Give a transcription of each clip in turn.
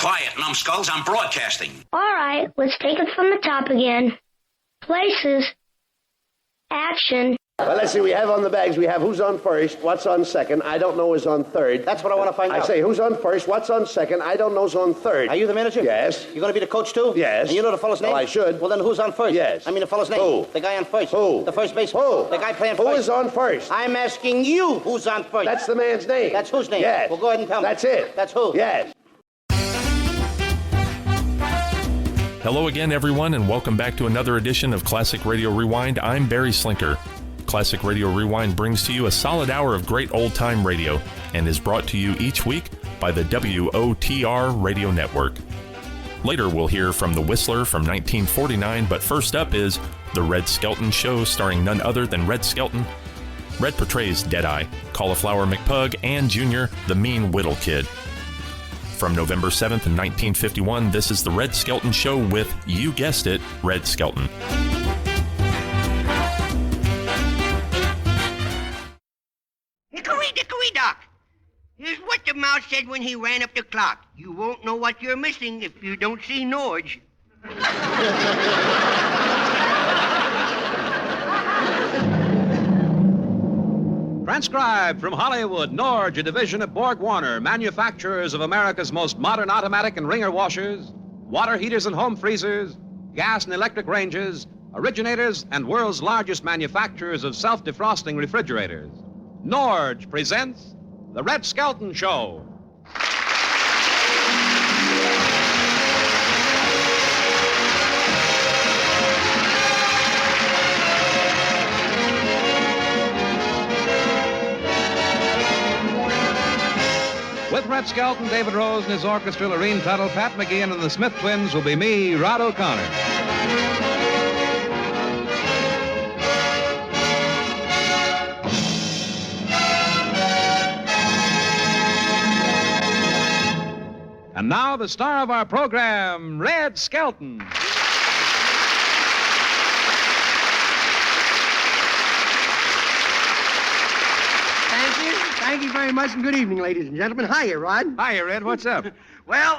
Quiet, numbskulls. I'm broadcasting. All right, let's take it from the top again. Places. Action. Well, let's see. We have on the bags, we have who's on first, what's on second, I don't know is on third. That's what I want to find out. I say who's on first, what's on second, I don't know's on third. Are you the manager? Yes. You going to be the coach, too? Yes. And you know the fellow's name? Well, I should. Well, then who's on first? Yes. I mean the fellow's name. Who? The guy on first. Who? The first baseman. Who? The guy playing first. Who is on first? I'm asking you who's on first. That's the man's name. That's whose name? Yes. Well, go ahead and tell me. That's it. That's who? Yes. Hello again, everyone, and welcome back to another edition of Classic Radio Rewind. I'm Barry Slinker. Classic Radio Rewind brings to you a solid hour of great old-time radio and is brought to you each week by the WOTR Radio Network. Later, we'll hear from The Whistler from 1949, but first up is The Red Skelton Show, starring none other than Red Skelton. Red portrays Deadeye, Cauliflower McPug, and Junior, the mean Widdle Kid. From November 7th, 1951, this is The Red Skelton Show with, you guessed it, Red Skelton. Hickory-dickory-dock. Here's what the mouse said when he ran up the clock. You won't know what you're missing if you don't see Norge. Transcribed from Hollywood, Norge, a division of Borg Warner, manufacturers of America's most modern automatic and wringer washers, water heaters and home freezers, gas and electric ranges, originators and world's largest manufacturers of self-defrosting refrigerators. Norge presents The Red Skelton Show. With Red Skelton, David Rose and his orchestra, Lorene Tuttle, Pat McGeehan, and the Smith Twins will be me, Rod O'Connor. And now the star of our program, Red Skelton. Thank you very much, and good evening, ladies and gentlemen. Hiya, Rod. Hiya, Red. What's up? Well,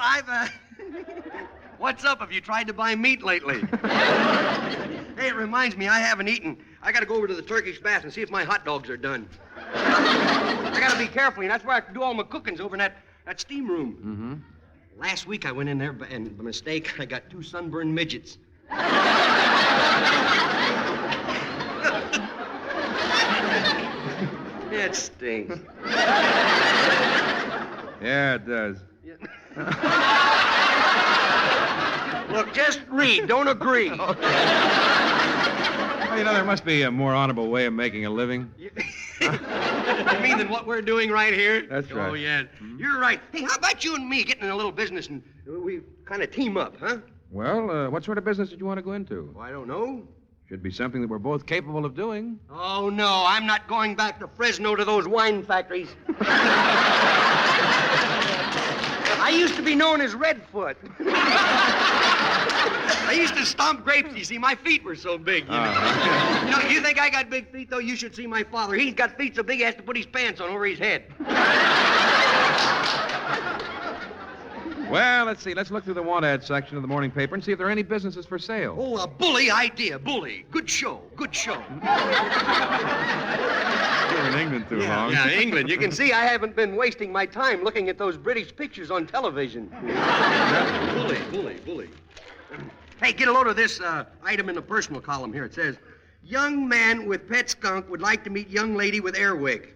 What's up? Have you tried to buy meat lately? Hey, it reminds me, I haven't eaten. I gotta go over to the Turkish bath and see if my hot dogs are done. I gotta be careful, and that's where I can do all my cookings, over in that steam room. Mm-hmm. Last week I went in there, and by mistake, I got 2 sunburned midgets. It stinks. Yeah, it does. Look, just read. Don't agree. Well, you know, there must be a more honorable way of making a living. You mean than what we're doing right here? That's right. Oh, yeah. Mm-hmm. You're right. Hey, how about you and me getting in a little business and we kind of team up, huh? Well, what sort of business did you want to go into? Well, I don't know. Should be something that we're both capable of doing. Oh, no. I'm not going back to Fresno to those wine factories. I used to be known as Redfoot. I used to stomp grapes, you see. My feet were so big, you know. You know, you think I got big feet, though? You should see my father. He's got feet so big he has to put his pants on over his head. Well, let's see. Let's look through the want ad section of the morning paper and see if there are any businesses for sale. Oh, a bully idea, bully. Good show, good show. You were in England too long. Yeah, England. You can see I haven't been wasting my time looking at those British pictures on television. Bully. Hey, get a load of this item in the personal column here. It says, young man with pet skunk would like to meet young lady with airwick.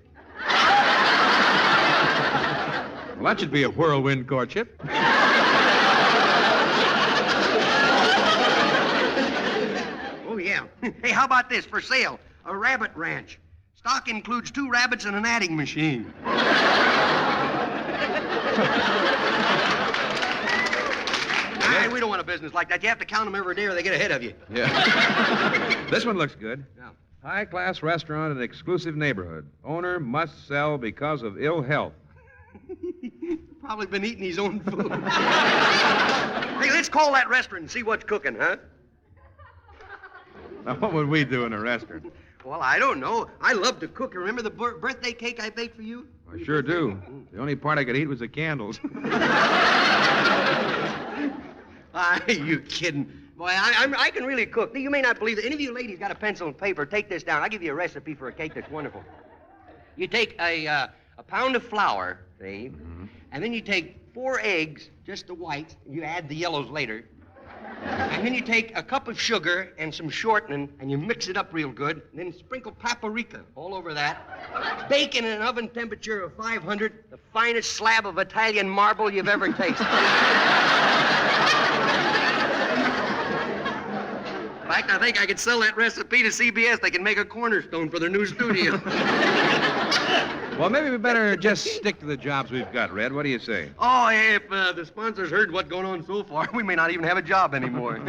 Well, that should be a whirlwind courtship. Oh, yeah. Hey, how about this? For sale, a rabbit ranch. Stock includes 2 rabbits and an adding machine. Hey, we don't want a business like that. You have to count them every day or they get ahead of you. Yeah. This one looks good. Yeah. High-class restaurant in exclusive neighborhood. Owner must sell because of ill health. Probably been eating his own food. Hey, let's call that restaurant and see what's cooking, huh? Now, what would we do in a restaurant? Well, I don't know. I love to cook. Remember the birthday cake I baked for you? I sure do. The only part I could eat was the candles. You kidding? Boy, I can really cook. You may not believe it. Any of you ladies got a pencil and paper, take this down. I'll give you a recipe for a cake that's wonderful. You take a pound of flour, see? Mm-hmm. And then you take 4 eggs, just the whites. You add the yellows later. And then you take a cup of sugar and some shortening, and you mix it up real good. And then sprinkle paprika all over that. Bake in an oven temperature of 500, the finest slab of Italian marble you've ever tasted. In fact, I think I could sell that recipe to CBS. They can make a cornerstone for their new studio. Well, maybe we better just stick to the jobs we've got, Red. What do you say? Oh, if the sponsors heard what's going on so far, we may not even have a job anymore.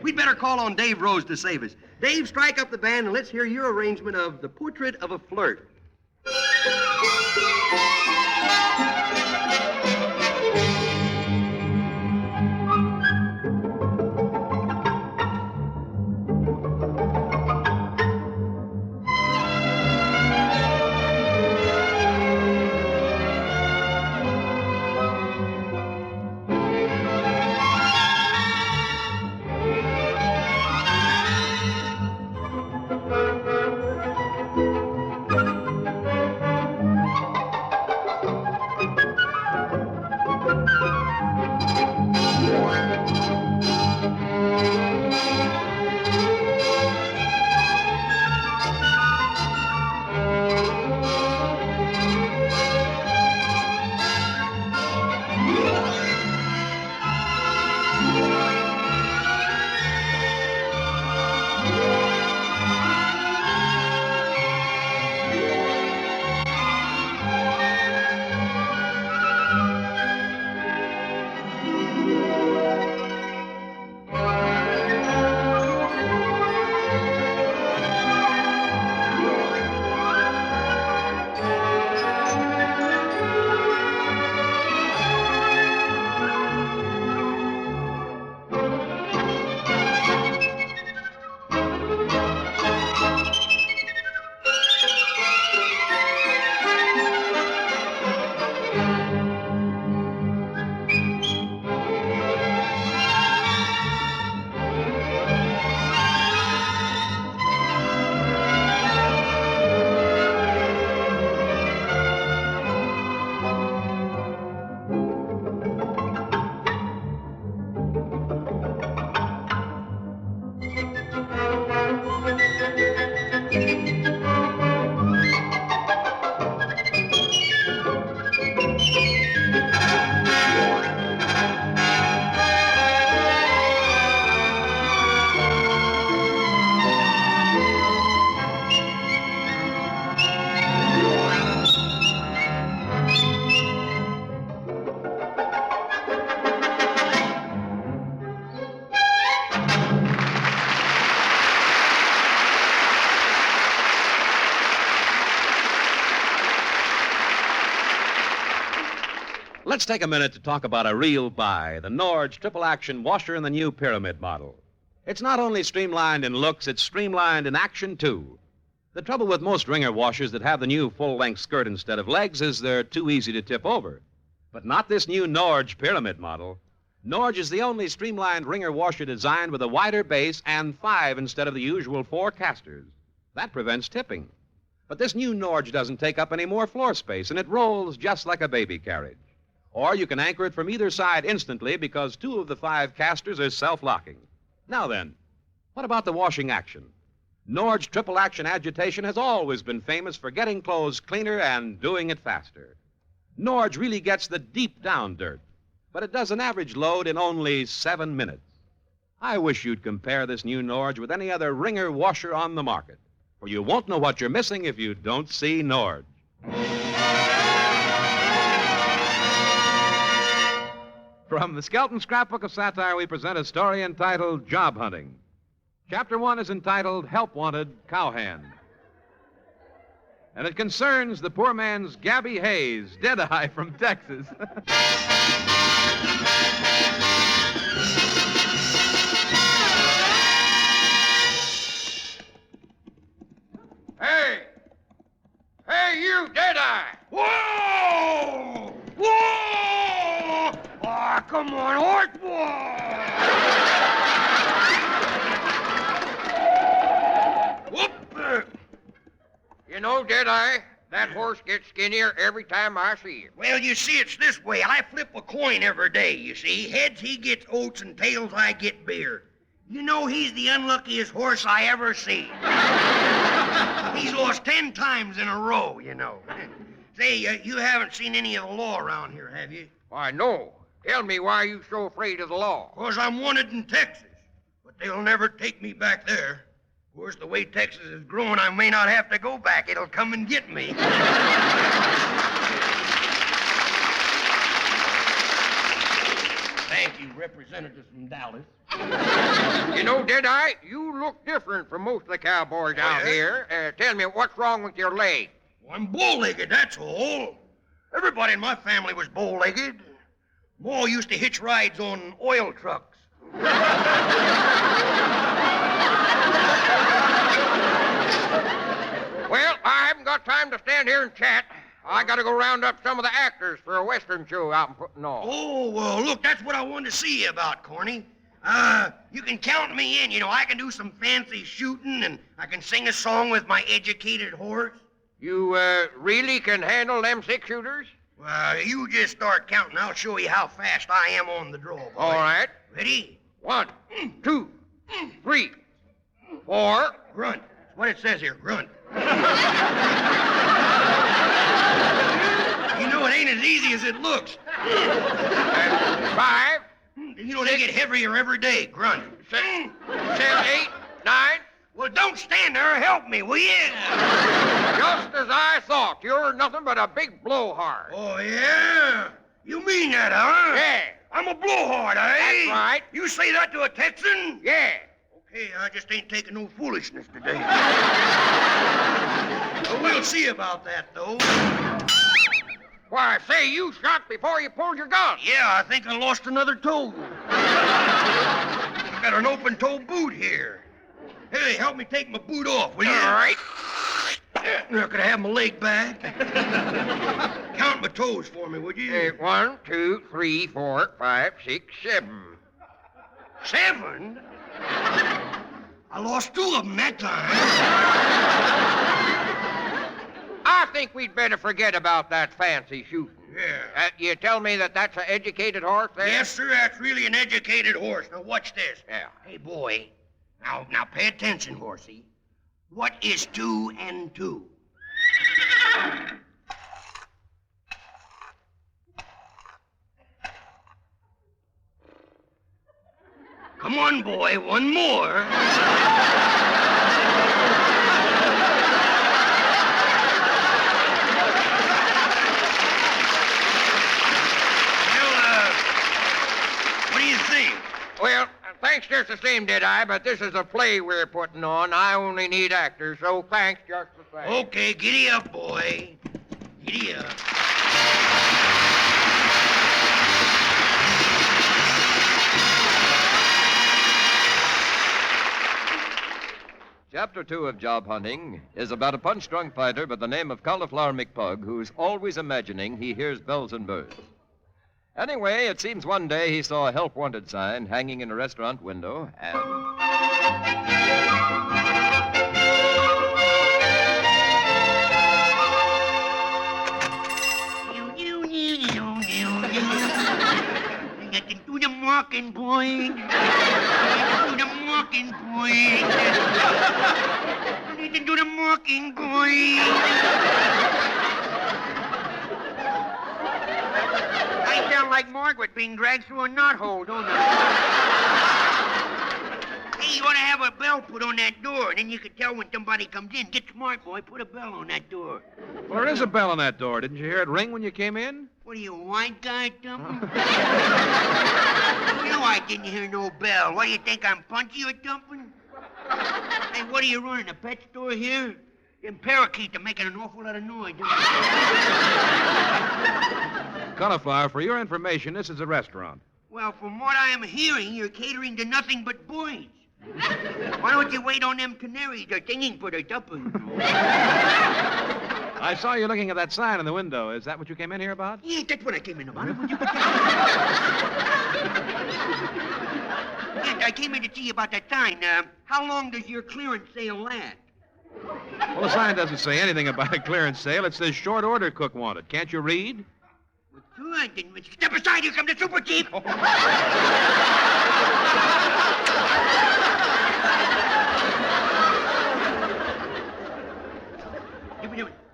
We'd better call on Dave Rose to save us. Dave, strike up the band and let's hear your arrangement of The Portrait of a Flirt. Let's take a minute to talk about a real buy, the Norge triple-action washer in the new pyramid model. It's not only streamlined in looks, it's streamlined in action, too. The trouble with most wringer washers that have the new full-length skirt instead of legs is they're too easy to tip over. But not this new Norge pyramid model. Norge is the only streamlined wringer washer designed with a wider base and 5 instead of the usual 4 casters. That prevents tipping. But this new Norge doesn't take up any more floor space, and it rolls just like a baby carriage. Or you can anchor it from either side instantly because 2 of the 5 casters are self-locking. Now then, what about the washing action? Norge triple action agitation has always been famous for getting clothes cleaner and doing it faster. Norge really gets the deep down dirt, but it does an average load in only 7 minutes. I wish you'd compare this new Norge with any other wringer washer on the market, for you won't know what you're missing if you don't see Norge. From the Skelton Scrapbook of Satire, we present a story entitled Job Hunting. Chapter 1 is entitled Help Wanted, Cowhand. And it concerns the poor man's Gabby Hayes, Deadeye from Texas. Hey! Hey, you, Deadeye! Whoa! Whoa! Oh, come on, First one! Whoop! You know, Deadeye, that horse gets skinnier every time I see him. Well, you see, it's this way. I flip a coin every day, you see. Heads, he gets oats, and tails, I get beer. You know, he's the unluckiest horse I ever seen. He's lost 10 times in a row, you know. Say, you haven't seen any of the law around here, have you? Why, no. Tell me why you so afraid of the law. 'Cause I'm wanted in Texas. But they'll never take me back there. Of course, the way Texas is growing, I may not have to go back. It'll come and get me. Thank you, representatives from Dallas. You know, Deadeye, you look different from most of the cowboys out here. Tell me, what's wrong with your leg? Well, I'm bow-legged, that's all. Everybody in my family was bow-legged. Ma used to hitch rides on oil trucks. Well, I haven't got time to stand here and chat. I got to go round up some of the actors for a Western show out in putting on. Oh, well, look, that's what I wanted to see you about, Corny. You can count me in. You know, I can do some fancy shooting, and I can sing a song with my educated horse. You really can handle them six-shooters? Well, you just start counting. I'll show you how fast I am on the draw, boy. All right. Ready? 1, 2, 3, 4. Grunt. That's what it says here, grunt. You know, it ain't as easy as it looks. 5. You know, they get heavier every day, grunt. 7, 8, 9. Well, don't stand there. Help me, will you? Just as I thought. You're nothing but a big blowhard. Oh, yeah? You mean that, huh? Yeah. I'm a blowhard, eh? That's right. You say that to a Texan? Yeah. Okay, I just ain't taking no foolishness today. Well, we'll see about that, though. Why, say, you shot before you pulled your gun. Yeah, I think I lost another toe. I got an open-toe boot here. Hey, help me take my boot off, will you? All right. Now, could I have my leg back? Count my toes for me, would you? 1, 2, 3, 4, 5, 6, 7. 7? I lost 2 of them that time. I think we'd better forget about that fancy shooting. Yeah. You tell me that that's an educated horse there? Yes, sir, that's really an educated horse. Now, watch this. Yeah. Hey, boy. Now, pay attention, horsey. What is 2 and 2? Come on, boy, one more. What do you think? Well, thanks just the same, Deadeye, but this is a play we're putting on. I only need actors, so thanks just the same. Okay, giddy up, boy. Giddy up. Chapter 2 of Job Hunting is about a punch-drunk fighter by the name of Cauliflower McPug who's always imagining he hears bells and birds. Anyway, it seems one day he saw a help wanted sign hanging in a restaurant window and... Do the walking, boy. Do the walking, boy. Do the walking, boy. I sound like Margaret being dragged through a knothole, don't I? Hey, you ought to have a bell put on that door, and then you can tell when somebody comes in. Get smart, boy. Put a bell on that door. Well, there is a bell on that door. Didn't you hear it ring when you came in? What are you, a white guy, Dumpin'? You know I didn't hear no bell. What, do you think I'm punchy or Dumpin'? Hey, what are you running, a pet store here? Them parakeets are making an awful lot of noise. Cauliflower, for your information, this is a restaurant. Well, from what I'm hearing, you're catering to nothing but boys. Why don't you wait on them canaries? They're singing for their tuppence. I saw you looking at that sign in the window. Is that what you came in here about? Yeah, that's what I came in about. Yeah, I came in to see you about that sign. How long does your clearance sale last? Well, the sign doesn't say anything about a clearance sale. It says short order cook wanted. Can't you read? Well, sure, then step aside. Here comes the super chief.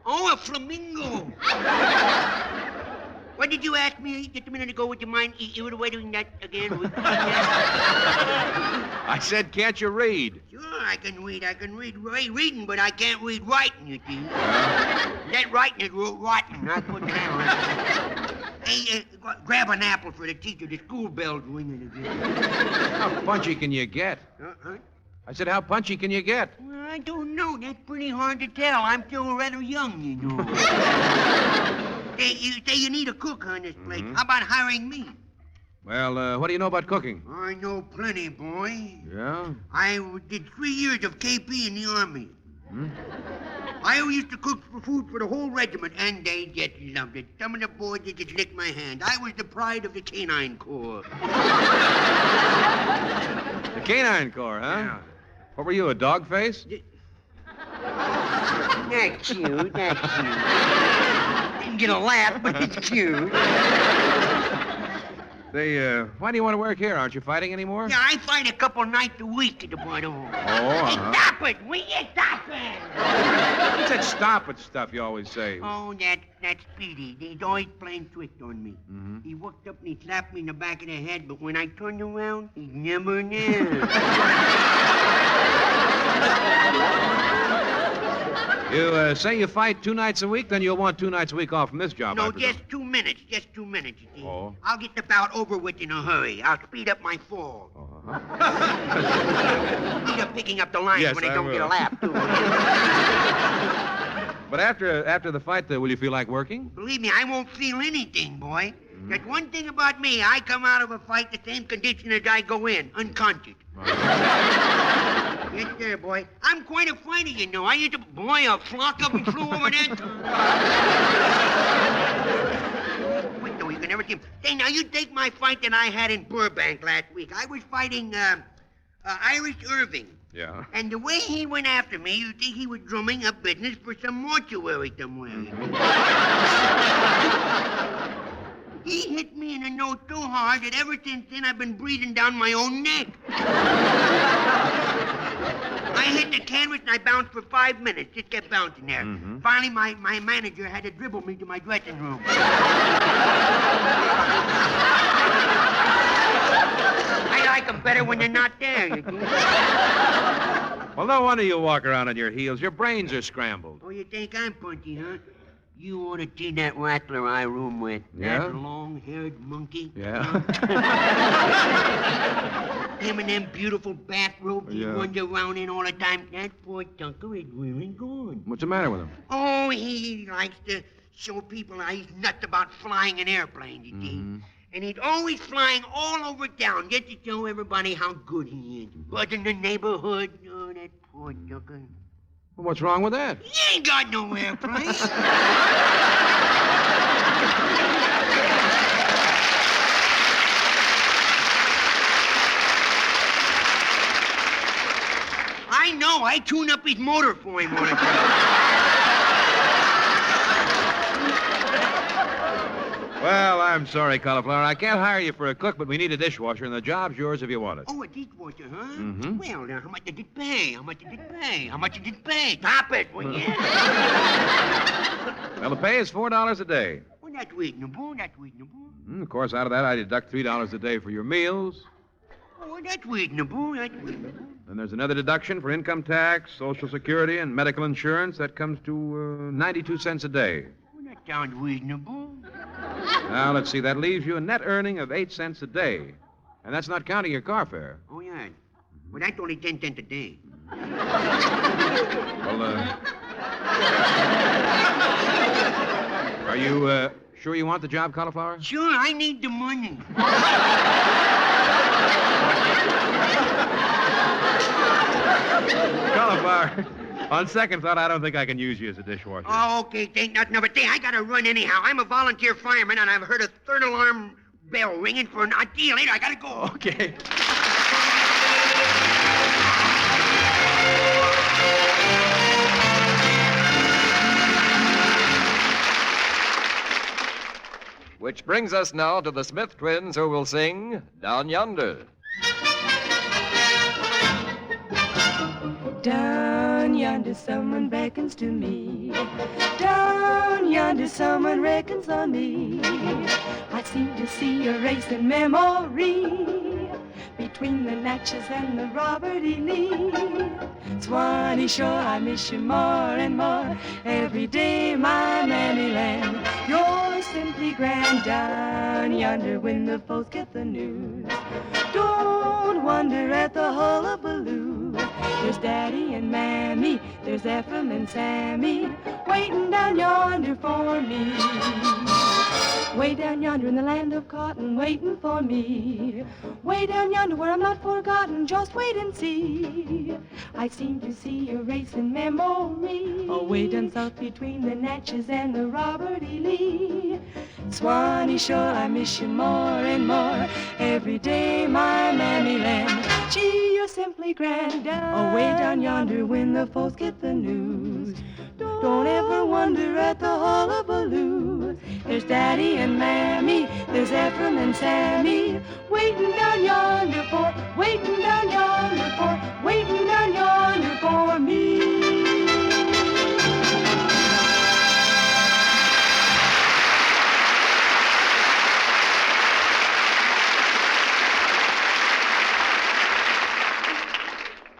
Oh, a flamingo. What did you ask me just a minute ago? Would you mind you were doing that again? I said, can't you read? Sure, I can read. I can read reading, but I can't read writing, you see. That writing is rotten. I put that on. Hey, grab an apple for the teacher. The school bell's ringing again. How punchy can you get? Huh? I said, how punchy can you get? Well, I don't know. That's pretty hard to tell. I'm still rather young, you know. You say you need a cook on this place. How about hiring me? Well, what do you know about cooking? I know plenty, boy. Yeah? I did 3 years of KP in the Army. I used to cook food for the whole regiment, and they just loved it. Some of the boys, they just licked my hand. I was the pride of the Canine Corps. The Canine Corps, huh? Yeah. What were you, a dog face? That's cute, that's cute. Didn't get a laugh, but it's cute. Say, why do you want to work here? Aren't you fighting anymore? Yeah, I fight a couple nights a week at the border home. Oh, Hey, stop it! Will you stop it? What's that stop it stuff you always say? Oh, that's Speedy. He's always playing tricks on me. He walked up and he slapped me in the back of the head, but when I turned around, he never knew. You say you fight 2 nights a week, then you'll want 2 nights a week off from this job. No, just 2 minutes. Just 2 minutes, you see. Oh. I'll get the bout over with in a hurry. I'll speed up my fall. Speed up picking up the lines Yes, when they I don't will. get a laugh, too. But after the fight, will you feel like working? Believe me, I won't feel anything, boy. There's one thing about me. I come out of a fight the same condition as I go in, unconscious. Yes, sir, boy. I'm quite a fighter, you know. I used to... Boy, a flock of them flew over that. Wait, no, you can never see him. Say, now, you take my fight that I had in Burbank last week. I was fighting Irish Irving. Yeah. And the way he went after me, you'd think he was drumming up business for some mortuary somewhere. He hit me in the nose so hard that ever since then I've been breathing down my own neck. I hit the canvas and I bounced for 5 minutes. Just kept bouncing there. Finally, my manager had to dribble me to my dressing room. I like them better when they're not there, you see. Well, no wonder you walk around on your heels. Your brains are scrambled. Oh, you think I'm punchy, huh? You ought to see that rattler I room with. Yeah? That long-haired monkey. Yeah? Him in them beautiful bathrobes he Yeah. runs around in all the time. That poor Tucker is really good. What's the matter with him? Oh, he likes to show people how he's nuts about flying in airplanes, you see. And he's always flying all over town just to show everybody how good he is. Buzzing the neighborhood. Oh, that poor Tucker. Well, what's wrong with that? He ain't got no airplane. I know. I tune up his motor for him all the time. Well, I'm sorry, Cauliflower. I can't hire you for a cook, but we need a dishwasher, and the job's yours if you want it. Oh, a dishwasher, huh? Well, how much did it pay? How much did it pay? How much did it pay? Top it, will you? Well, the pay is $4 a day. Well, that's reasonable. That's reasonable. Of course, out of that, I deduct $3 a day for your meals. Oh, that's reasonable. That's reasonable. Then there's another deduction for income tax, Social Security, and medical insurance. That comes to 92 cents a day. Well, that sounds reasonable. Now, let's see. That leaves you a net earning of 8 cents a day. And that's not counting your car fare. Oh, yeah. Well, that's only 10 cents a day. Well, are you sure you want the job, Cauliflower? Sure, I need the money. Cauliflower, On second thought, I don't think I can use you as a dishwasher. Oh, okay, ain't nothing of a thing. I gotta run anyhow. I'm a volunteer fireman, and I've heard a third alarm bell ringing for an... I'll see you later. I gotta go. Okay. Which brings us now to the Smith twins, who will sing Down Yonder. Down yonder someone beckons to me. Down yonder someone reckons on me. I seem to see a racing memory between the Natchez and the Robert E. Lee. Swanee Shore, I miss you more and more every day, my mammy land. You're simply grand down yonder when the folks get the news. Don't wonder at the hullabaloo. There's Daddy and Mammy, there's Ephraim and Sammy, waiting down yonder for me. Way down yonder in the land of cotton, waiting for me. Way down yonder where I'm not forgotten, just wait and see. I seem to see a racing memory. Oh, way down south between the Natchez and the Robert E. Lee. Swanee Shore, I miss you more and more every day, my mammy land. Gee, you're simply grand down, way down yonder when the folks get the news. Don't ever wonder at the hullabaloo. There's Daddy and Mammy, there's Ephraim and Sammy, waiting down yonder for, waiting down yonder for, waiting down yonder for me.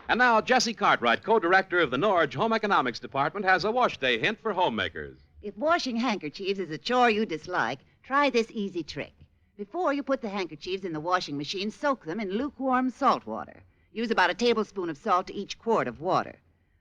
And now, Jesse Cartwright, co-director of the Norge Home Economics Department, has a wash day hint for homemakers. If washing handkerchiefs is a chore you dislike, try this easy trick. Before you put the handkerchiefs in the washing machine, soak them in lukewarm salt water. Use about a tablespoon of salt to each quart of water.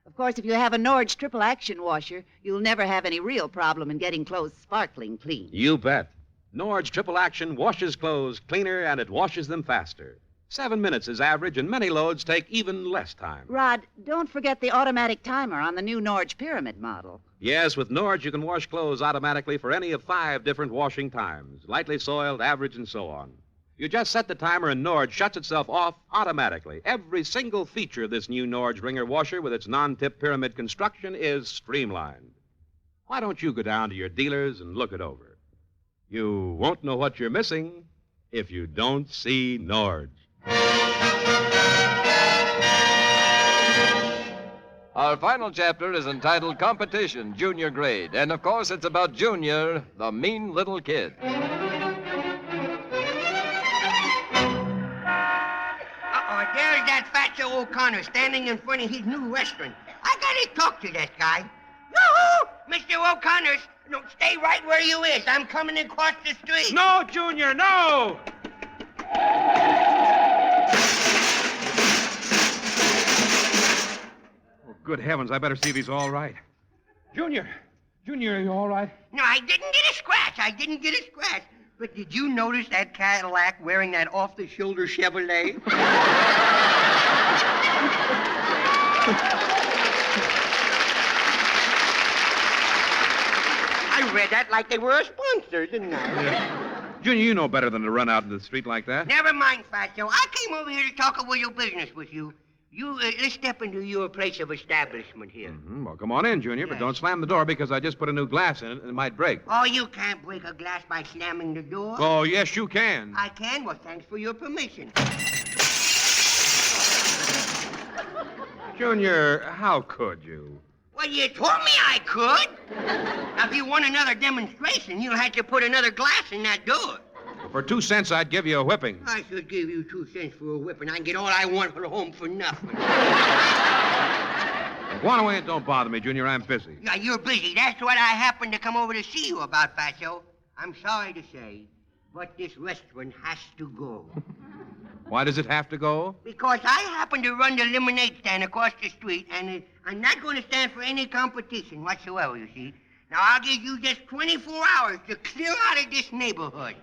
Of course, if you have a Norge triple action washer, you'll never have any real problem in getting clothes sparkling clean. You bet. Norge triple action washes clothes cleaner and it washes them faster. 7 minutes is average, and many loads take even less time. Rod, don't forget the automatic timer on the new Norge Pyramid model. Yes, with Norge, you can wash clothes automatically for any of 5 different washing times, lightly soiled, average, and so on. You just set the timer, and Norge shuts itself off automatically. Every single feature of this new Norge wringer washer with its non-tip pyramid construction is streamlined. Why don't you go down to your dealers and look it over? You won't know what you're missing if you don't see Norge. Our final chapter is entitled Competition, Junior Grade. And, of course, it's about Junior, the mean little kid. Uh-oh, there's that fat Joe O'Connor standing in front of his new restaurant. I gotta talk to that guy. Yoo-hoo! Mr. O'Connor, no, stay right where you is. I'm coming across the street. No, Junior, no! Good heavens, I better see if he's all right. Junior, are you all right? No, I didn't get a scratch. But did you notice that Cadillac wearing that off-the-shoulder Chevrolet? I read that like they were a sponsor, didn't I? Yeah. Junior, you know better than to run out into the street like that. Never mind, Fatso. I came over here to talk about your business with you. Let's step into your place of establishment here. Mm-hmm. Well, come on in, Junior, but don't slam the door because I just put a new glass in it and it might break. Oh, you can't break a glass by slamming the door. Oh, yes, you can. I can? Well, thanks for your permission. Junior, how could you? Well, you told me I could. Now, if you want another demonstration, you'll have to put another glass in that door. For 2 cents, I'd give you a whipping. I should give you 2 cents for a whipping. I can get all I want for home for nothing. Go on away and don't bother me, Junior. I'm busy. Yeah, you're busy. That's what I happened to come over to see you about, Fatso. I'm sorry to say, but this restaurant has to go. Why does it have to go? Because I happen to run the lemonade stand across the street, and I'm not going to stand for any competition whatsoever, you see. Now, I'll give you just 24 hours to clear out of this neighborhood.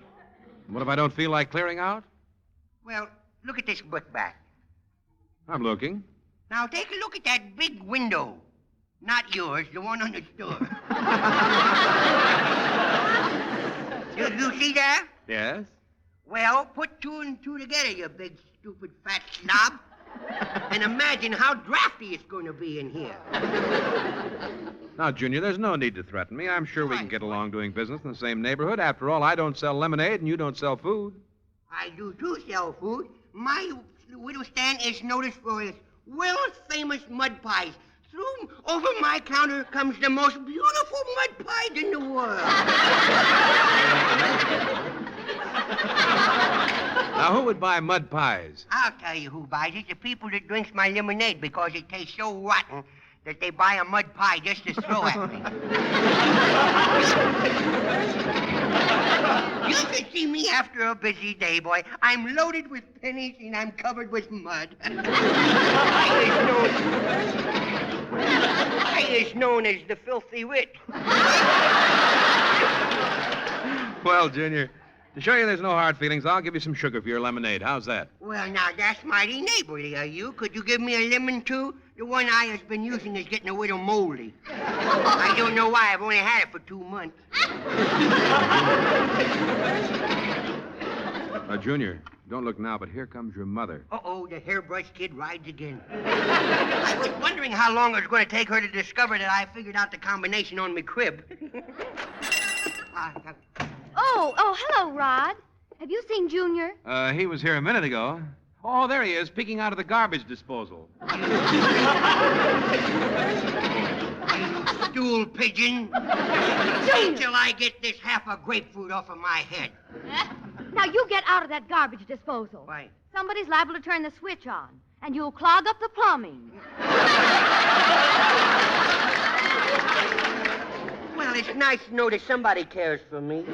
What if I don't feel like clearing out? Well, look at this brickbat. I'm looking. Now, take a look at that big window. Not yours, the one on the store. You see that? Yes? Well, put two and two together, you big, stupid, fat slob. And imagine how drafty it's going to be in here. Now, Junior, there's no need to threaten me. I'm sure we can get along doing business in the same neighborhood. After all, I don't sell lemonade and you don't sell food. I do, too, sell food. My Widdle stand is noticed for its world-famous mud pies. Through over my counter comes the most beautiful mud pies in the world. Now, who would buy mud pies? I'll tell you who buys it. The people that drinks my lemonade because it tastes so rotten that they buy a mud pie just to throw at me. You should see me after a busy day, boy. I'm loaded with pennies and I'm covered with mud. I is known as the filthy rich. Well, Junior, to show you there's no hard feelings, I'll give you some sugar for your lemonade. How's that? Well, now, that's mighty neighborly of you. Could you give me a lemon, too? The one I has been using is getting a little moldy. I don't know why. I've only had it for 2 months. Junior, don't look now, but here comes your mother. Uh-oh, the hairbrush kid rides again. I was wondering how long it was going to take her to discover that I figured out the combination on my crib. Oh, hello, Rod. Have you seen Junior? He was here a minute ago. Oh, there he is, peeking out of the garbage disposal. Stool pigeon. Wait till I get this half a grapefruit off of my head. Now, you get out of that garbage disposal. Why? Somebody's liable to turn the switch on, and you'll clog up the plumbing. Well, it's nice to know that somebody cares for me.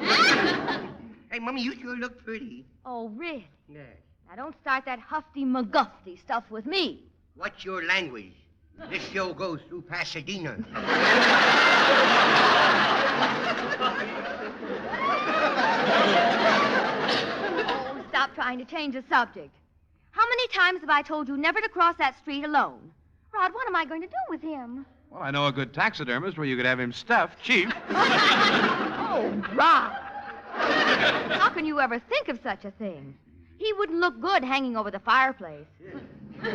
Hey, Mommy, you sure look pretty. Oh, really? Yes. Now, don't start that hufty-magufty stuff with me. What's your language? This show goes through Pasadena. Oh, stop trying to change the subject. How many times have I told you never to cross that street alone? Rod, what am I going to do with him? Well, I know a good taxidermist where you could have him stuffed cheap. Oh, Rod. How can you ever think of such a thing? He wouldn't look good hanging over the fireplace. Well,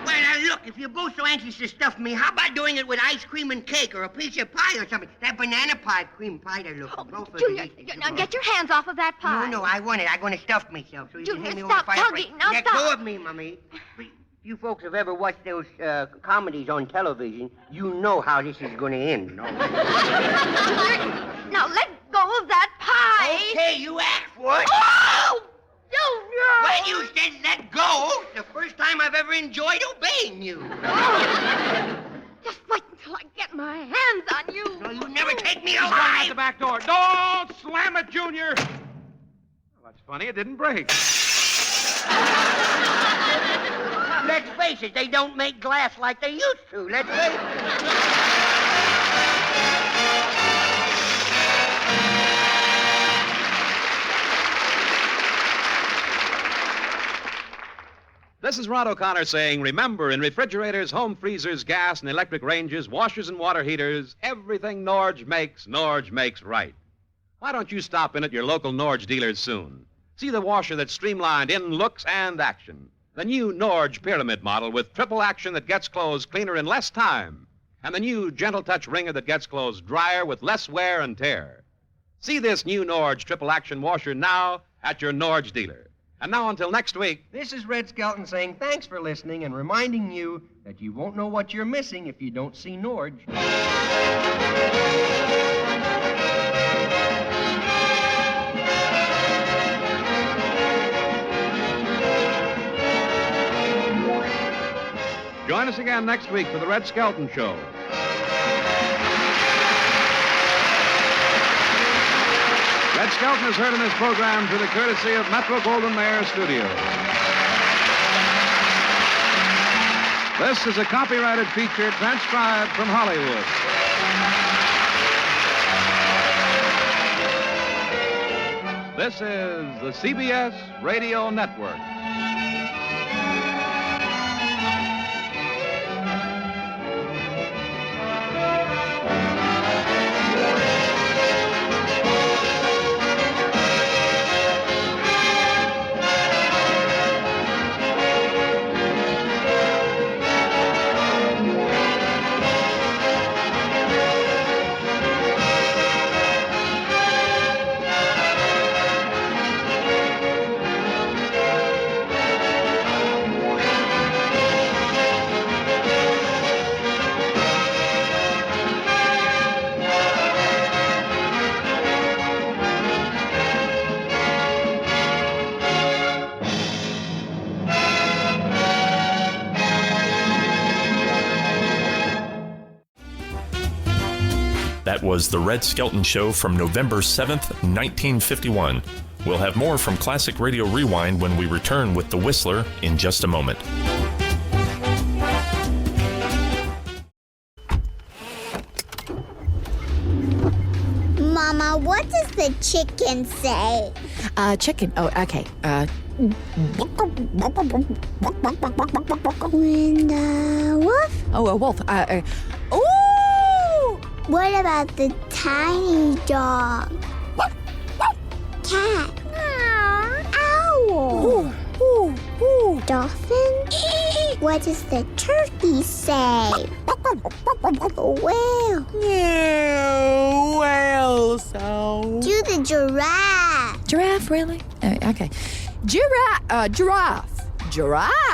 now, look, if you're both so anxious to stuff me, how about doing it with ice cream and cake or a piece of pie or something? That banana pie, cream pie, that looks Junior, now get your hands off of that pie. No, I want it. I'm going to stuff myself so you Junior, can hang me stop over the fireplace. tugging. Now Let stop. go of me, Mummy. You folks have ever watched those comedies on television, you know how this is going to end. No? Now let go of that pie. Okay, you asked for it. Oh! Junior! When you said let go, the first time I've ever enjoyed obeying you. Just wait until I get my hands on you. No, you never take me He's going out alive. the back door. Don't slam it, Junior. Well, that's funny. It didn't break. Let's face it, they don't make glass like they used to. Let's face it. This is Rod O'Connor saying, remember, in refrigerators, home freezers, gas and electric ranges, washers and water heaters, everything Norge makes right. Why don't you stop in at your local Norge dealers soon? See the washer that's streamlined in looks and action. The new Norge Pyramid model with triple action that gets clothes cleaner in less time. And the new Gentle Touch Wringer that gets clothes drier with less wear and tear. See this new Norge triple action washer now at your Norge dealer. And now until next week. This is Red Skelton saying thanks for listening and reminding you that you won't know what you're missing if you don't see Norge. Join us again next week for the Red Skelton Show. Red Skelton is heard in this program through the courtesy of Metro-Goldwyn-Mayer Studios. This is a copyrighted feature transcribed from Hollywood. This is the CBS Radio Network. That was The Red Skelton Show from November 7th, 1951. We'll have more from Classic Radio Rewind when we return with The Whistler in just a moment. Mama, what does the chicken say? Chicken. Oh, okay. When the wolf? Oh, a wolf. Ooh! What about the tiny dog? Cat? Owl? Dolphin? What does the turkey say? Whale? Whale sound. Do the giraffe. Giraffe, really? Okay. Giraffe. Giraffe.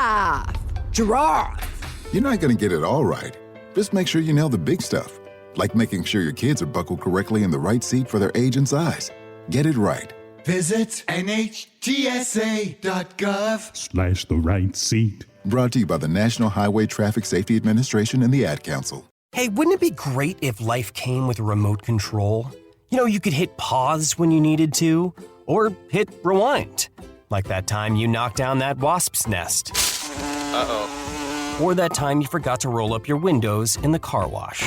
You're not going to get it all right. Just make sure you nail the big stuff, like making sure your kids are buckled correctly in the right seat for their age and size. Get it right. Visit NHTSA.gov/the right seat. Brought to you by the National Highway Traffic Safety Administration and the Ad Council. Hey, wouldn't it be great if life came with a remote control? You know, you could hit pause when you needed to, or hit rewind. Like that time you knocked down that wasp's nest. Uh-oh. Or that time you forgot to roll up your windows in the car wash.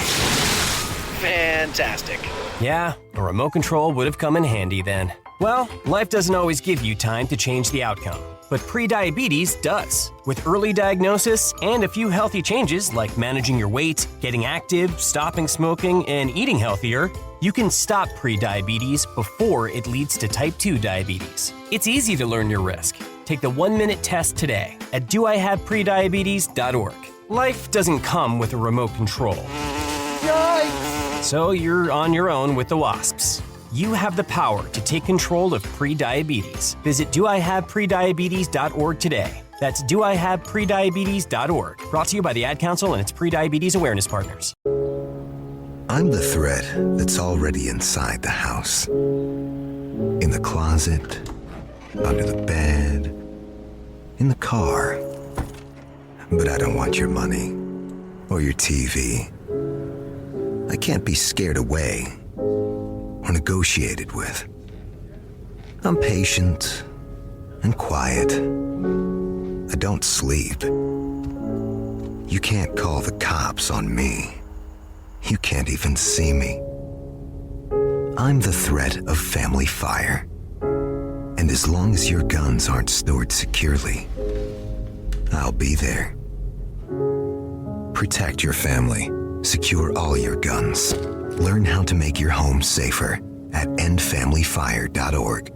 Fantastic. Yeah, a remote control would have come in handy then. Well, life doesn't always give you time to change the outcome, but prediabetes does. With early diagnosis and a few healthy changes like managing your weight, getting active, stopping smoking, and eating healthier, you can stop prediabetes before it leads to type 2 diabetes. It's easy to learn your risk. Take the 1-minute test today at doihaveprediabetes.org. Life doesn't come with a remote control. Yikes! So you're on your own with the wasps. You have the power to take control of prediabetes. Visit doihaveprediabetes.org today. That's doihaveprediabetes.org. Brought to you by the Ad Council and its Prediabetes Awareness Partners. I'm the threat that's already inside the house. In the closet, under the bed, in the car. But I don't want your money or your TV. I can't be scared away or negotiated with. I'm patient and quiet. I don't sleep. You can't call the cops on me. You can't even see me. I'm the threat of family fire. And as long as your guns aren't stored securely, I'll be there. Protect your family. Secure all your guns. Learn how to make your home safer at endfamilyfire.org.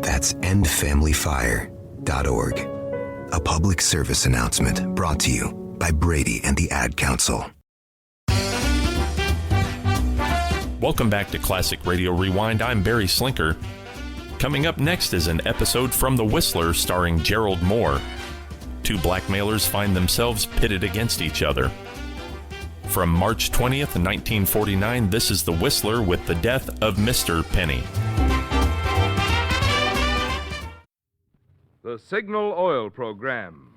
That's endfamilyfire.org. A public service announcement brought to you by Brady and the Ad Council. Welcome back to Classic Radio Rewind. I'm Barry Slinker. Coming up next is an episode from The Whistler starring Gerald Moore. Two blackmailers find themselves pitted against each other. From March 20th, 1949, this is The Whistler with the death of Mr. Penny. The Signal Oil Program.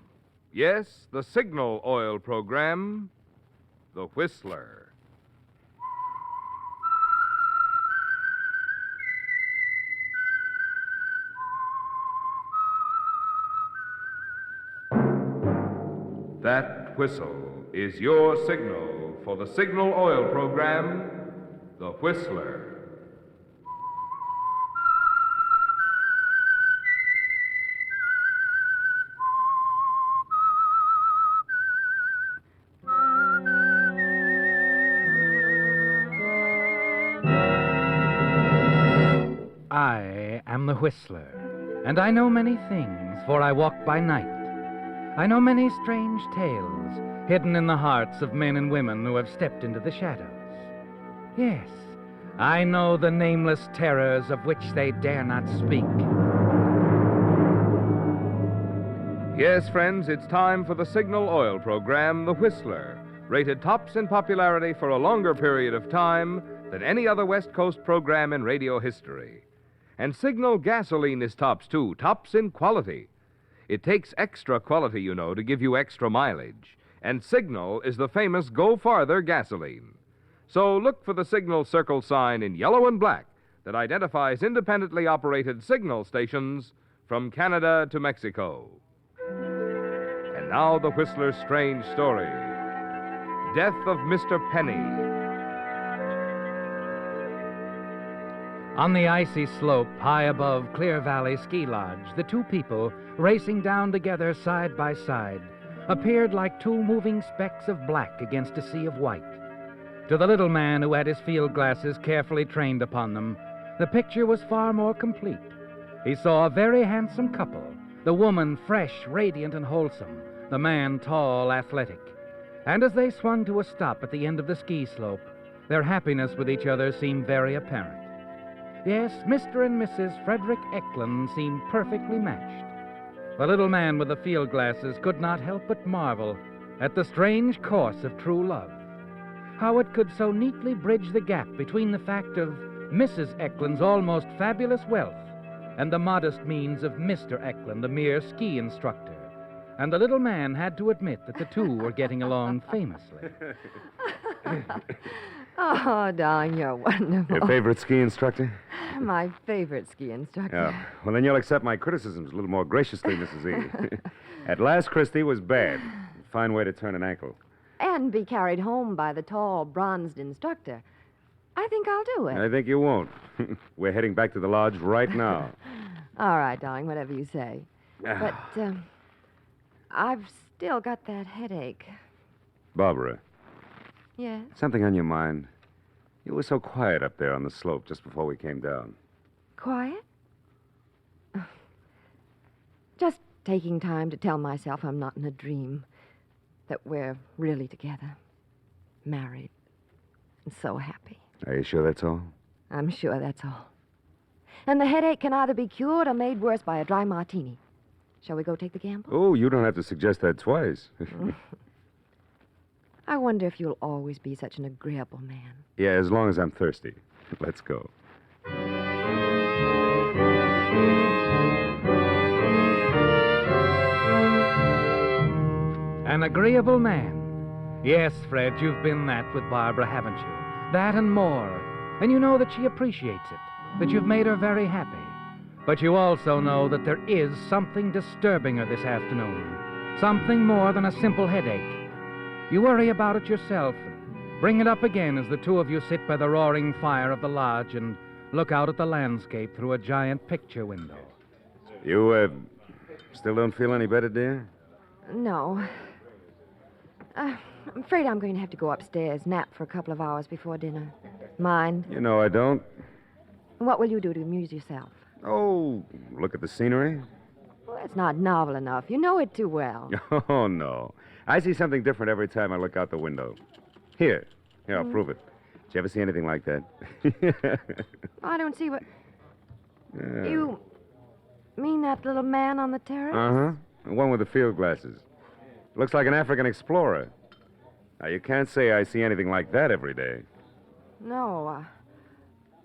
Yes, the Signal Oil Program. The Whistler. That whistle is your signal for the Signal Oil Program, The Whistler. I am the Whistler, and I know many things, for I walk by night. I know many strange tales hidden in the hearts of men and women who have stepped into the shadows. Yes, I know the nameless terrors of which they dare not speak. Yes, friends, it's time for the Signal Oil Program, The Whistler, rated tops in popularity for a longer period of time than any other West Coast program in radio history. And Signal gasoline is tops, too, tops in quality. It takes extra quality, you know, to give you extra mileage. And Signal is the famous Go Farther gasoline. So look for the signal circle sign in yellow and black that identifies independently operated signal stations from Canada to Mexico. And now the Whistler's strange story. Death of Mr. Penny. On the icy slope high above Clear Valley Ski Lodge, the two people, racing down together side by side, appeared like two moving specks of black against a sea of white. To the little man who had his field glasses carefully trained upon them, the picture was far more complete. He saw a very handsome couple, the woman fresh, radiant, and wholesome, the man tall, athletic. And as they swung to a stop at the end of the ski slope, their happiness with each other seemed very apparent. Yes, Mr. and Mrs. Frederick Eklund seemed perfectly matched. The little man with the field glasses could not help but marvel at the strange course of true love. How it could so neatly bridge the gap between the fact of Mrs. Eklund's almost fabulous wealth and the modest means of Mr. Eklund, a mere ski instructor. And the little man had to admit that the two were getting along famously. Oh, darling, you're wonderful. Your favorite ski instructor? My favorite ski instructor. Yeah. Well, then you'll accept my criticisms a little more graciously, Mrs. E. At last, Christie was bad. Fine way to turn an ankle. And be carried home by the tall, bronzed instructor. I think I'll do it. I think you won't. We're heading back to the lodge right now. All right, darling, whatever you say. But, I've still got that headache. Barbara, Yes? something on your mind? You were so quiet up there on the slope just before we came down. Quiet? Just taking time to tell myself I'm not in a dream. That we're really together. Married. And so happy. Are you sure that's all? I'm sure that's all. And the headache can either be cured or made worse by a dry martini. Shall we go take the gamble? Oh, you don't have to suggest that twice. I wonder if you'll always be such an agreeable man. Yeah, as long as I'm thirsty. Let's go. An agreeable man. Yes, Fred, you've been that with Barbara, haven't you? That and more. And you know that she appreciates it, that you've made her very happy. But you also know that there is something disturbing her this afternoon. Something more than a simple headache. You worry about it yourself. Bring it up again as the two of you sit by the roaring fire of the lodge and look out at the landscape through a giant picture window. You, still don't feel any better, dear? No. I'm afraid I'm going to have to go upstairs, nap for a couple of hours before dinner. Mind? You know I don't. What will you do to amuse yourself? Oh, look at the scenery. Well, that's not novel enough. You know it too well. Oh, no. I see something different every time I look out the window. Here, I'll prove it. Did you ever see anything like that? I don't see what... Yeah. You mean that little man on the terrace? Uh-huh. The one with the field glasses. Looks like an African explorer. Now, you can't say I see anything like that every day. No,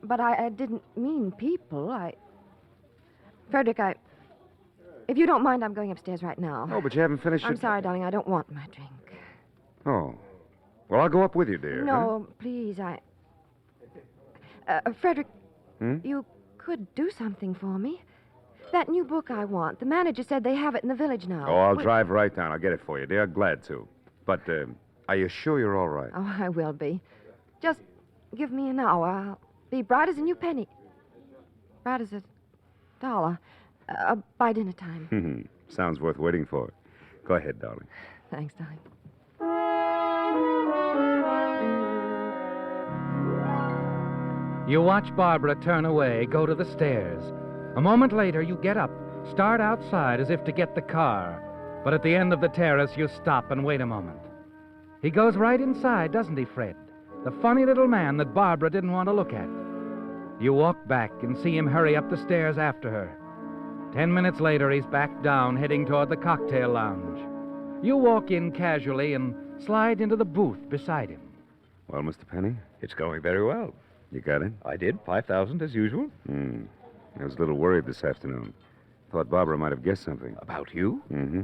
but I didn't mean people. Frederick, if you don't mind, I'm going upstairs right now. Oh, but you haven't finished I'm sorry, darling. I don't want my drink. Oh. Well, I'll go up with you, dear. No, please, Frederick, Hmm? you could do something for me. That new book I want. The manager said they have it in the village now. Oh, I'll drive right down. I'll get it for you, dear. Glad to. But, are you sure you're all right? Oh, I will be. Just give me an hour. I'll be bright as a new penny. Bright as a dollar. By dinner time. Sounds worth waiting for. Go ahead, darling. Thanks, darling. You watch Barbara turn away, go to the stairs. A moment later, you get up, start outside as if to get the car. But at the end of the terrace, you stop and wait a moment. He goes right inside, doesn't he, Fred? The funny little man that Barbara didn't want to look at. You walk back and see him hurry up the stairs after her. 10 minutes later, he's back down, heading toward the cocktail lounge. You walk in casually and slide into the booth beside him. Well, Mr. Penny? It's going very well. You got it? I did. 5,000 as usual. I was a little worried this afternoon. Thought Barbara might have guessed something. About you? Mm-hmm.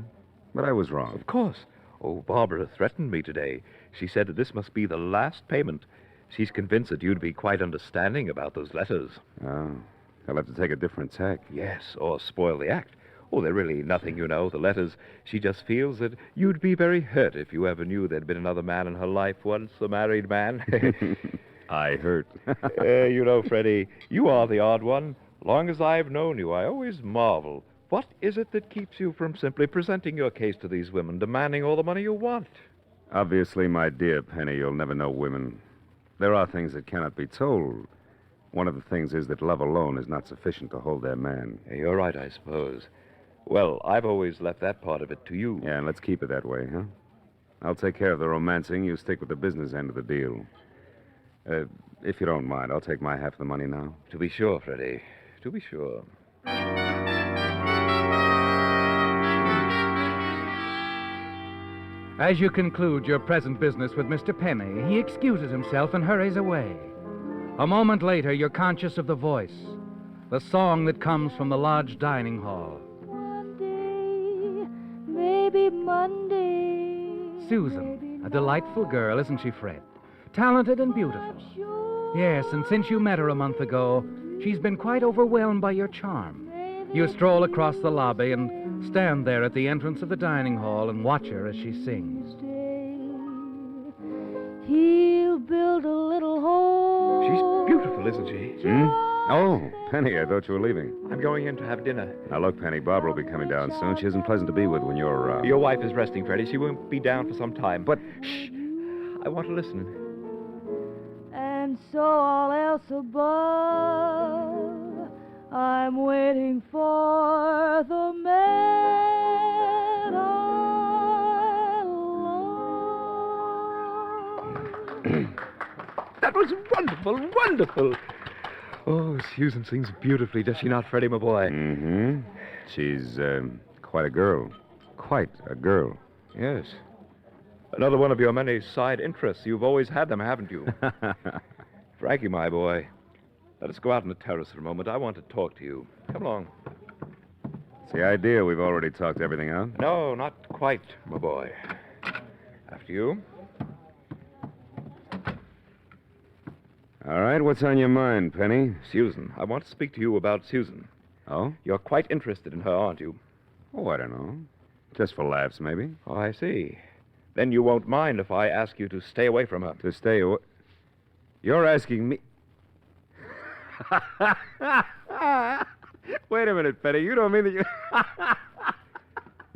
But I was wrong. Of course. Oh, Barbara threatened me today. She said that this must be the last payment. She's convinced that you'd be quite understanding about those letters. Oh, I'll have to take a different tack. Yes, or spoil the act. Oh, they're really nothing, you know, the letters. She just feels that you'd be very hurt if you ever knew there'd been another man in her life once, a married man. I hurt. You know, Freddie, you are the odd one. Long as I've known you, I always marvel. What is it that keeps you from simply presenting your case to these women, demanding all the money you want? Obviously, my dear Penny, you'll never know women. There are things that cannot be told. One of the things is that love alone is not sufficient to hold their man. You're right, I suppose. Well, I've always left that part of it to you. Yeah, and let's keep it that way, huh? I'll take care of the romancing. You stick with the business end of the deal. If you don't mind, I'll take my half of the money now. To be sure, Freddie. To be sure. As you conclude your present business with Mr. Penny, he excuses himself and hurries away. A moment later, you're conscious of the voice, the song that comes from the lodge dining hall. Maybe Monday. Susan, a delightful girl, isn't she, Fred? Talented and beautiful. Yes, and since you met her a month ago, she's been quite overwhelmed by your charm. You stroll across the lobby and stand there at the entrance of the dining hall and watch her as she sings. He'll build a little home. She's beautiful, isn't she? Oh, Penny, I thought you were leaving. I'm going in to have dinner. Now, look, Penny, Barbara will be coming down soon. She isn't pleasant to be with when you're, Your wife is resting, Freddie. She won't be down for some time. But, shh, I want to listen. And so all else above, I'm waiting for the man I love. That was wonderful, wonderful. Oh, Susan sings beautifully, does she not, Freddie, my boy? Mm-hmm. She's, quite a girl. Quite a girl. Yes. Another one of your many side interests. You've always had them, haven't you? Frankie, my boy, let us go out on the terrace for a moment. I want to talk to you. Come along. It's the idea we've already talked everything out. No, not quite, my boy. After you. All right, what's on your mind, Penny? Susan. I want to speak to you about Susan. Oh? You're quite interested in her, aren't you? Oh, I don't know. Just for laughs, maybe. Oh, I see. Then you won't mind if I ask you to stay away from her. To stay away? You're asking me... Wait a minute, Penny. You don't mean that you...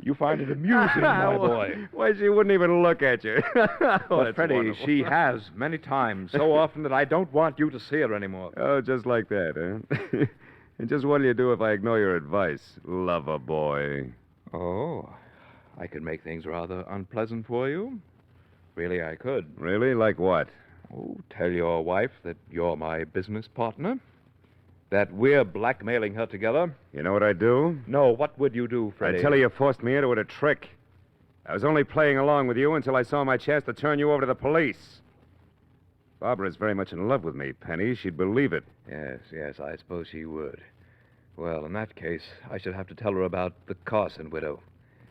You find it amusing, my boy. Why, she wouldn't even look at you. But, Freddie, wonderful. She has many times, so often that I don't want you to see her anymore. Oh, just like that, huh? And just what do you do if I ignore your advice, lover boy? Oh, I could make things rather unpleasant for you. Really, I could. Really? Like what? Oh, tell your wife that you're my business partner. That we're blackmailing her together. You know what I'd do? No, what would you do, Freddie? I tell you forced me into it a trick. I was only playing along with you until I saw my chance to turn you over to the police. Barbara's very much in love with me, Penny. She'd believe it. Yes, I suppose she would. Well, in that case, I should have to tell her about the Carson widow.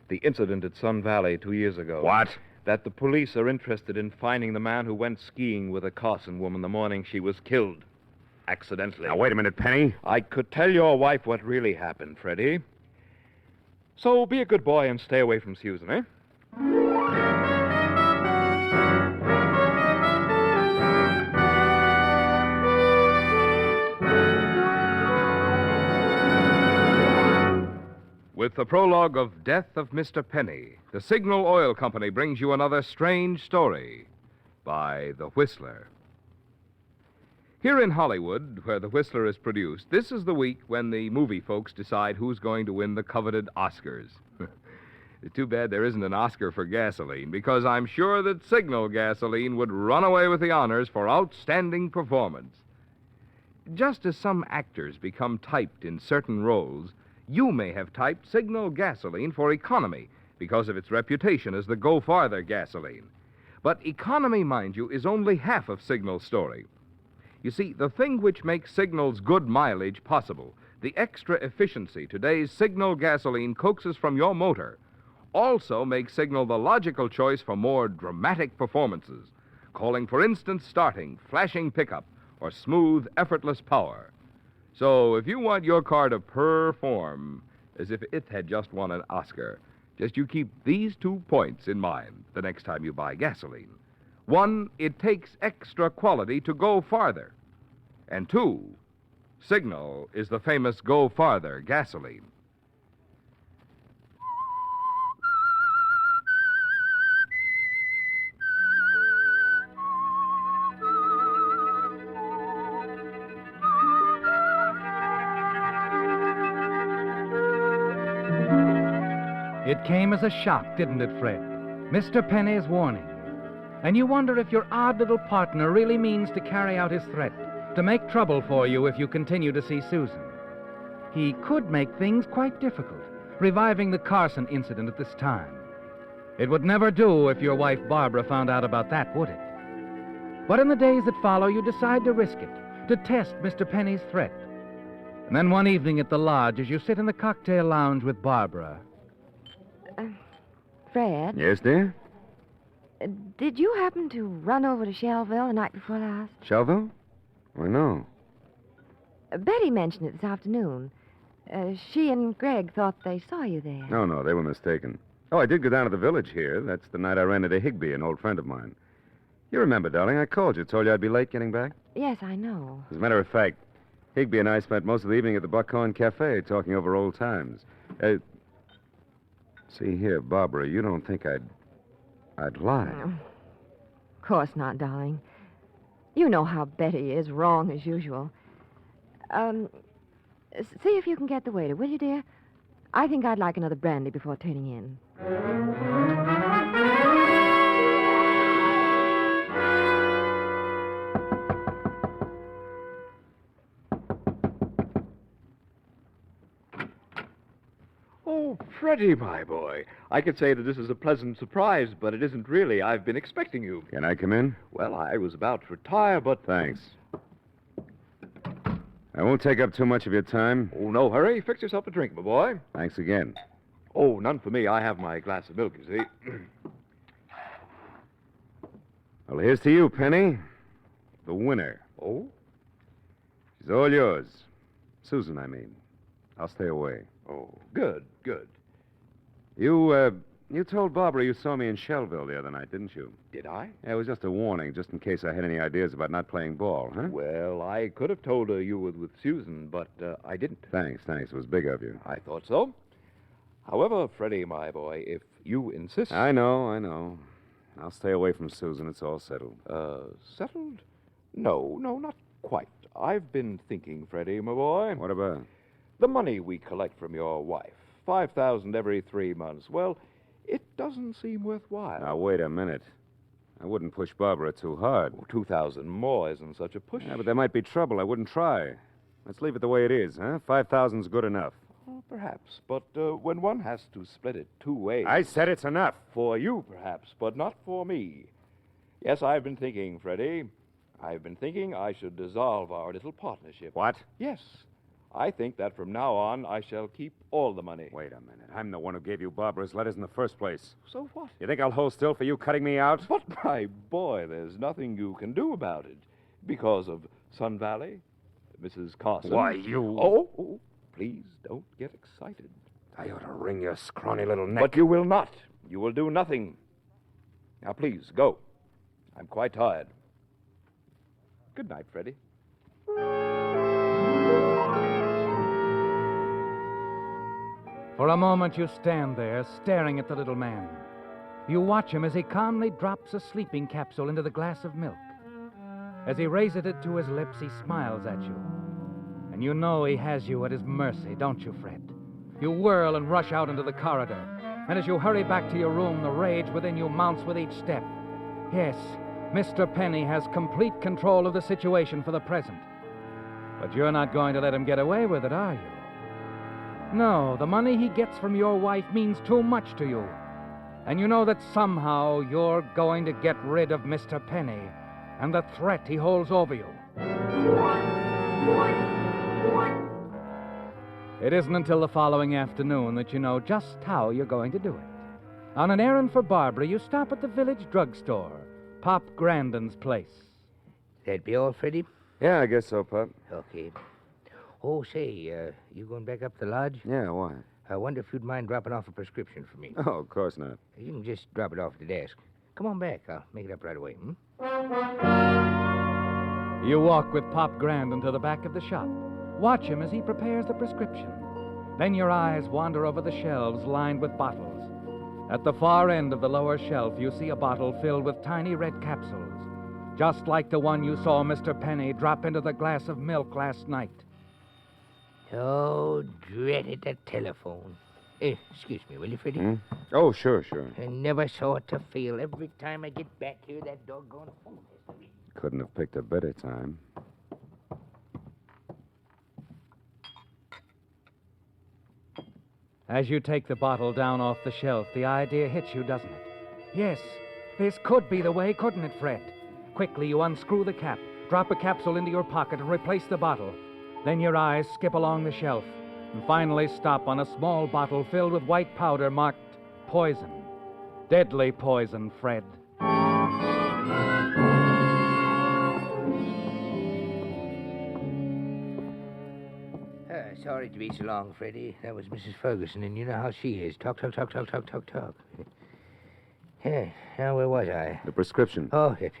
The incident at Sun Valley 2 years ago. What? That the police are interested in finding the man who went skiing with a Carson woman the morning she was killed. Accidentally. Now, wait a minute, Penny. I could tell your wife what really happened, Freddie. So be a good boy and stay away from Susan, eh? With the prologue of Death of Mr. Penny, the Signal Oil Company brings you another strange story by The Whistler. Here in Hollywood, where The Whistler is produced, this is the week when the movie folks decide who's going to win the coveted Oscars. It's too bad there isn't an Oscar for gasoline, because I'm sure that Signal gasoline would run away with the honors for outstanding performance. Just as some actors become typed in certain roles, you may have typed Signal gasoline for economy because of its reputation as the go-farther gasoline. But economy, mind you, is only half of Signal's story. You see, the thing which makes Signal's good mileage possible, the extra efficiency today's Signal gasoline coaxes from your motor, also makes Signal the logical choice for more dramatic performances. calling for instant starting, flashing pickup, or smooth, effortless power. So if you want your car to perform as if it had just won an Oscar, just you keep these 2 points in mind the next time you buy gasoline. 1, it takes extra quality to go farther. And 2, Signal is the famous Go Farther gasoline. It came as a shock, didn't it, Fred? Mr. Penny's warning. And you wonder if your odd little partner really means to carry out his threat, to make trouble for you if you continue to see Susan. He could make things quite difficult, reviving the Carson incident at this time. It would never do if your wife Barbara found out about that, would it? But in the days that follow, you decide to risk it, to test Mr. Penny's threat. And then one evening at the lodge, as you sit in the cocktail lounge with Barbara... Fred? Yes, dear? Did you happen to run over to Shelville the night before last? Shelville? Why, no. Betty mentioned it this afternoon. She and Greg thought they saw you there. No, they were mistaken. Oh, I did go down to the village here. That's the night I ran into Higby, an old friend of mine. You remember, darling, I called you, told you I'd be late getting back. Yes, I know. As a matter of fact, Higby and I spent most of the evening at the Buckhorn Cafe talking over old times. See here, Barbara, you don't think I'd lie. Of course not, darling. You know how Betty is, wrong as usual. See if you can get the waiter, will you, dear? I think I'd like another brandy before turning in. Oh, Freddie, my boy. I could say that this is a pleasant surprise, but it isn't really. I've been expecting you. Can I come in? Well, I was about to retire, but... Thanks. I won't take up too much of your time. Oh, no hurry. Fix yourself a drink, my boy. Thanks again. Oh, none for me. I have my glass of milk, you see. Well, here's to you, Penny. The winner. Oh? She's all yours. Susan, I mean. I'll stay away. Oh, good. You told Barbara you saw me in Shelville the other night, didn't you? Did I? Yeah, it was just a warning, just in case I had any ideas about not playing ball, huh? Well, I could have told her you were with Susan, but I didn't. Thanks. It was big of you. I thought so. However, Freddie, my boy, if you insist... I know. I'll stay away from Susan. It's all settled. Settled? No, not quite. I've been thinking, Freddie, my boy. What about? The money we collect from your wife. $5,000 every 3 months. Well, it doesn't seem worthwhile. Now, wait a minute. I wouldn't push Barbara too hard. Oh, 2,000 more isn't such a push. Yeah, but there might be trouble. I wouldn't try. Let's leave it the way it is, huh? 5,000's good enough. Oh, perhaps, but when one has to split it 2 ways... I said it's enough. For you, perhaps, but not for me. Yes, I've been thinking, Freddie. I've been thinking I should dissolve our little partnership. What? Yes. I think that from now on, I shall keep all the money. Wait a minute. I'm the one who gave you Barbara's letters in the first place. So what? You think I'll hold still for you cutting me out? But, my boy, there's nothing you can do about it. Because of Sun Valley, Mrs. Carson... Why, you... Oh, please don't get excited. I ought to wring your scrawny little neck. But you will not. You will do nothing. Now, please, go. I'm quite tired. Good night, Freddie. For a moment you stand there, staring at the little man. You watch him as he calmly drops a sleeping capsule into the glass of milk. As he raises it to his lips, he smiles at you. And you know he has you at his mercy, don't you, Fred? You whirl and rush out into the corridor. And as you hurry back to your room, the rage within you mounts with each step. Yes, Mr. Penny has complete control of the situation for the present. But you're not going to let him get away with it, are you? No, the money he gets from your wife means too much to you. And you know that somehow you're going to get rid of Mr. Penny and the threat he holds over you. It isn't until the following afternoon that you know just how you're going to do it. On an errand for Barbara, you stop at the village drugstore, Pop Grandin's place. That be all, Freddie? Yeah, I guess so, Pop. Okay. Oh, say, you going back up the lodge? Yeah, why? I wonder if you'd mind dropping off a prescription for me. Oh, of course not. You can just drop it off at the desk. Come on back. I'll make it up right away. You walk with Pop Grandin to the back of the shop. Watch him as he prepares the prescription. Then your eyes wander over the shelves lined with bottles. At the far end of the lower shelf, you see a bottle filled with tiny red capsules, just like the one you saw Mr. Penny drop into the glass of milk last night. Oh, dreaded the telephone. Excuse me, will you, Freddie? Oh, sure. I never saw it to fail. Every time I get back here, that doggone phone has to ring. Couldn't have picked a better time. As you take the bottle down off the shelf, the idea hits you, doesn't it? Yes, this could be the way, couldn't it, Fred? Quickly, you unscrew the cap, drop a capsule into your pocket, and replace the bottle. Then your eyes skip along the shelf and finally stop on a small bottle filled with white powder marked poison. Deadly poison, Fred. Sorry to be so long, Freddie. That was Mrs. Ferguson, and you know how she is. Talk. Yeah, now where was I? The prescription. Oh, yep.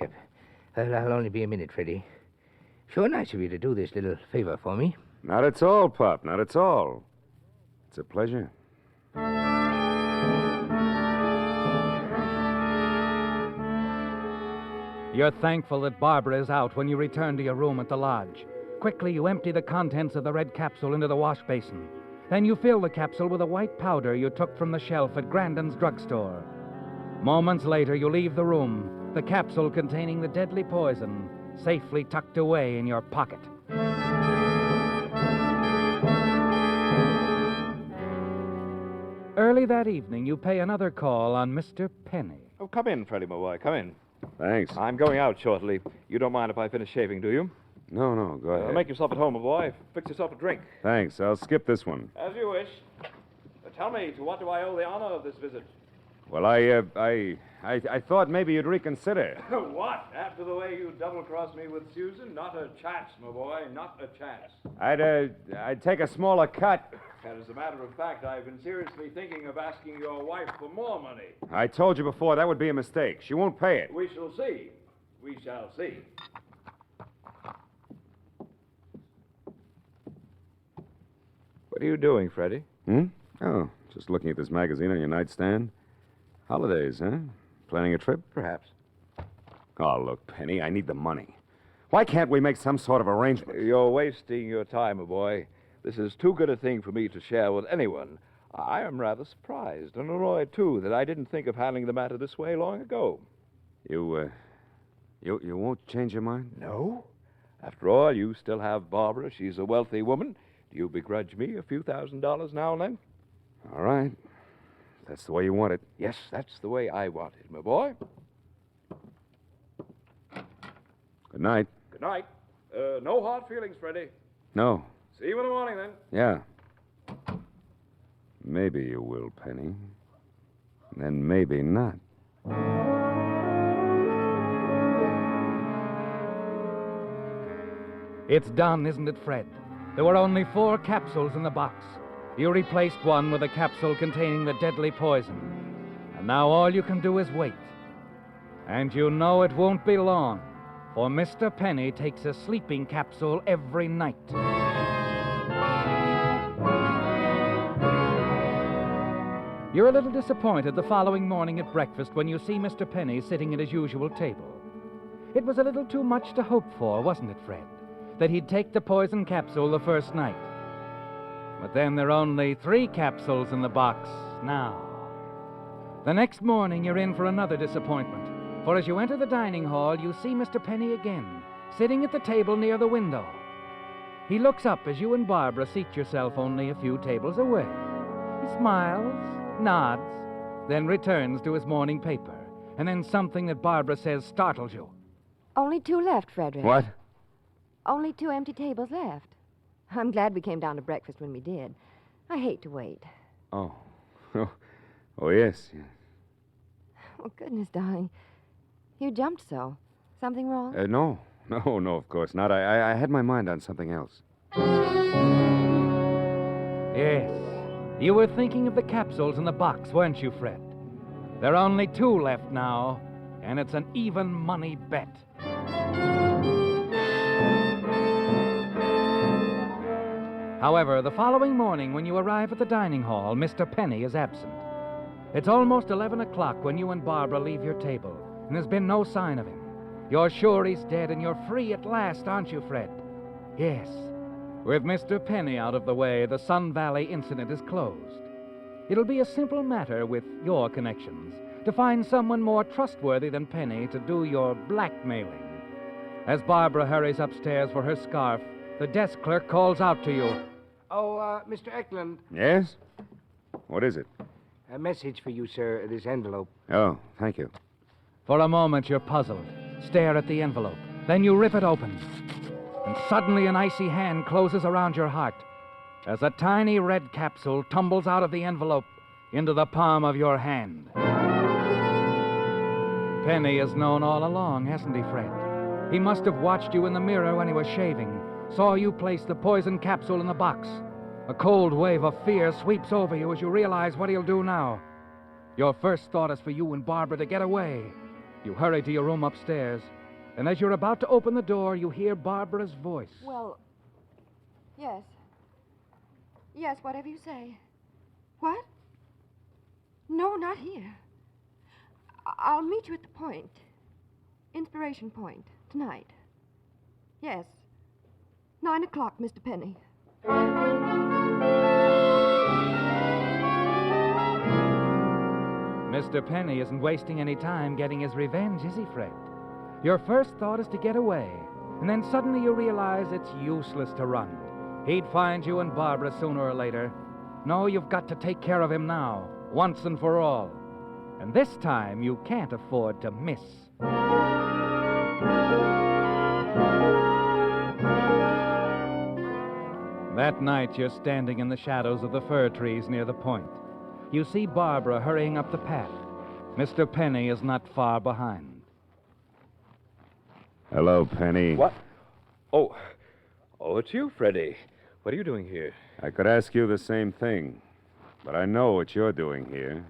I'll only be a minute, Freddie. Sure nice of you to do this little favor for me. Not at all, Pop, not at all. It's a pleasure. You're thankful that Barbara is out when you return to your room at the lodge. Quickly, you empty the contents of the red capsule into the wash basin. Then you fill the capsule with a white powder you took from the shelf at Grandin's drugstore. Moments later, you leave the room, the capsule containing the deadly poison safely tucked away in your pocket. Early that evening, you pay another call on Mr. Penny. Oh, come in, Freddie, my boy. Come in. Thanks. I'm going out shortly. You don't mind if I finish shaving, do you? No, go ahead. Make yourself at home, my boy. Fix yourself a drink. Thanks. I'll skip this one. As you wish. Tell me, to what do I owe the honor of this visit? Well, I thought maybe you'd reconsider. What? After the way you double-crossed me with Susan? Not a chance, my boy. Not a chance. I'd take a smaller cut. And as a matter of fact, I've been seriously thinking of asking your wife for more money. I told you before that would be a mistake. She won't pay it. We shall see. We shall see. What are you doing, Freddie? Oh, just looking at this magazine on your nightstand. Holidays, huh? Planning a trip? Perhaps. Oh, look, Penny, I need the money. Why can't we make some sort of arrangement? You're wasting your time, my boy. This is too good a thing for me to share with anyone. I am rather surprised and annoyed, too, that I didn't think of handling the matter this way long ago. You won't change your mind? No. After all, you still have Barbara. She's a wealthy woman. Do you begrudge me a few $1,000s now and then? All right. That's the way you want it. Yes, that's the way I want it, my boy. Good night. Good night. No hard feelings, Freddie. No. See you in the morning, then. Yeah. Maybe you will, Penny. Then maybe not. It's done, isn't it, Fred? There were only 4 capsules in the box. You replaced one with a capsule containing the deadly poison. And now all you can do is wait. And you know it won't be long, for Mr. Penny takes a sleeping capsule every night. You're a little disappointed the following morning at breakfast when you see Mr. Penny sitting at his usual table. It was a little too much to hope for, wasn't it, Fred? That he'd take the poison capsule the first night. But then there are only 3 capsules in the box now. The next morning, you're in for another disappointment. For as you enter the dining hall, you see Mr. Penny again, sitting at the table near the window. He looks up as you and Barbara seat yourself only a few tables away. He smiles, nods, then returns to his morning paper. And then something that Barbara says startles you. Only 2 left, Frederick. What? Only 2 empty tables left. I'm glad we came down to breakfast when we did. I hate to wait. Oh, yes. Oh, goodness, darling. You jumped so. Something wrong? No, of course not. I had my mind on something else. Yes. You were thinking of the capsules in the box, weren't you, Fred? There are only 2 left now, and it's an even money bet. However, the following morning when you arrive at the dining hall, Mr. Penny is absent. It's almost 11 o'clock when you and Barbara leave your table, and there's been no sign of him. You're sure he's dead, and you're free at last, aren't you, Fred? Yes. With Mr. Penny out of the way, the Sun Valley incident is closed. It'll be a simple matter with your connections to find someone more trustworthy than Penny to do your blackmailing. As Barbara hurries upstairs for her scarf, the desk clerk calls out to you. Oh, Mr. Eklund. Yes? What is it? A message for you, sir, this envelope. Oh, thank you. For a moment, you're puzzled. Stare at the envelope. Then you rip it open. And suddenly an icy hand closes around your heart as a tiny red capsule tumbles out of the envelope into the palm of your hand. Penny has known all along, hasn't he, Fred? He must have watched you in the mirror when he was shaving, saw you place the poison capsule in the box. A cold wave of fear sweeps over you as you realize what he'll do now. Your first thought is for you and Barbara to get away. You hurry to your room upstairs, and as you're about to open the door, you hear Barbara's voice. Well, yes. Yes, whatever you say. What? No, not here. I'll meet you at the point. Inspiration Point, tonight. Yes. 9 o'clock, Mr. Penny. Mr. Penny isn't wasting any time getting his revenge, is he, Fred? Your first thought is to get away, and then suddenly you realize it's useless to run. He'd find you and Barbara sooner or later. No, you've got to take care of him now, once and for all. And this time you can't afford to miss. That night, you're standing in the shadows of the fir trees near the point. You see Barbara hurrying up the path. Mr. Penny is not far behind. Hello, Penny. What? Oh, it's you, Freddie. What are you doing here? I could ask you the same thing, but I know what you're doing here.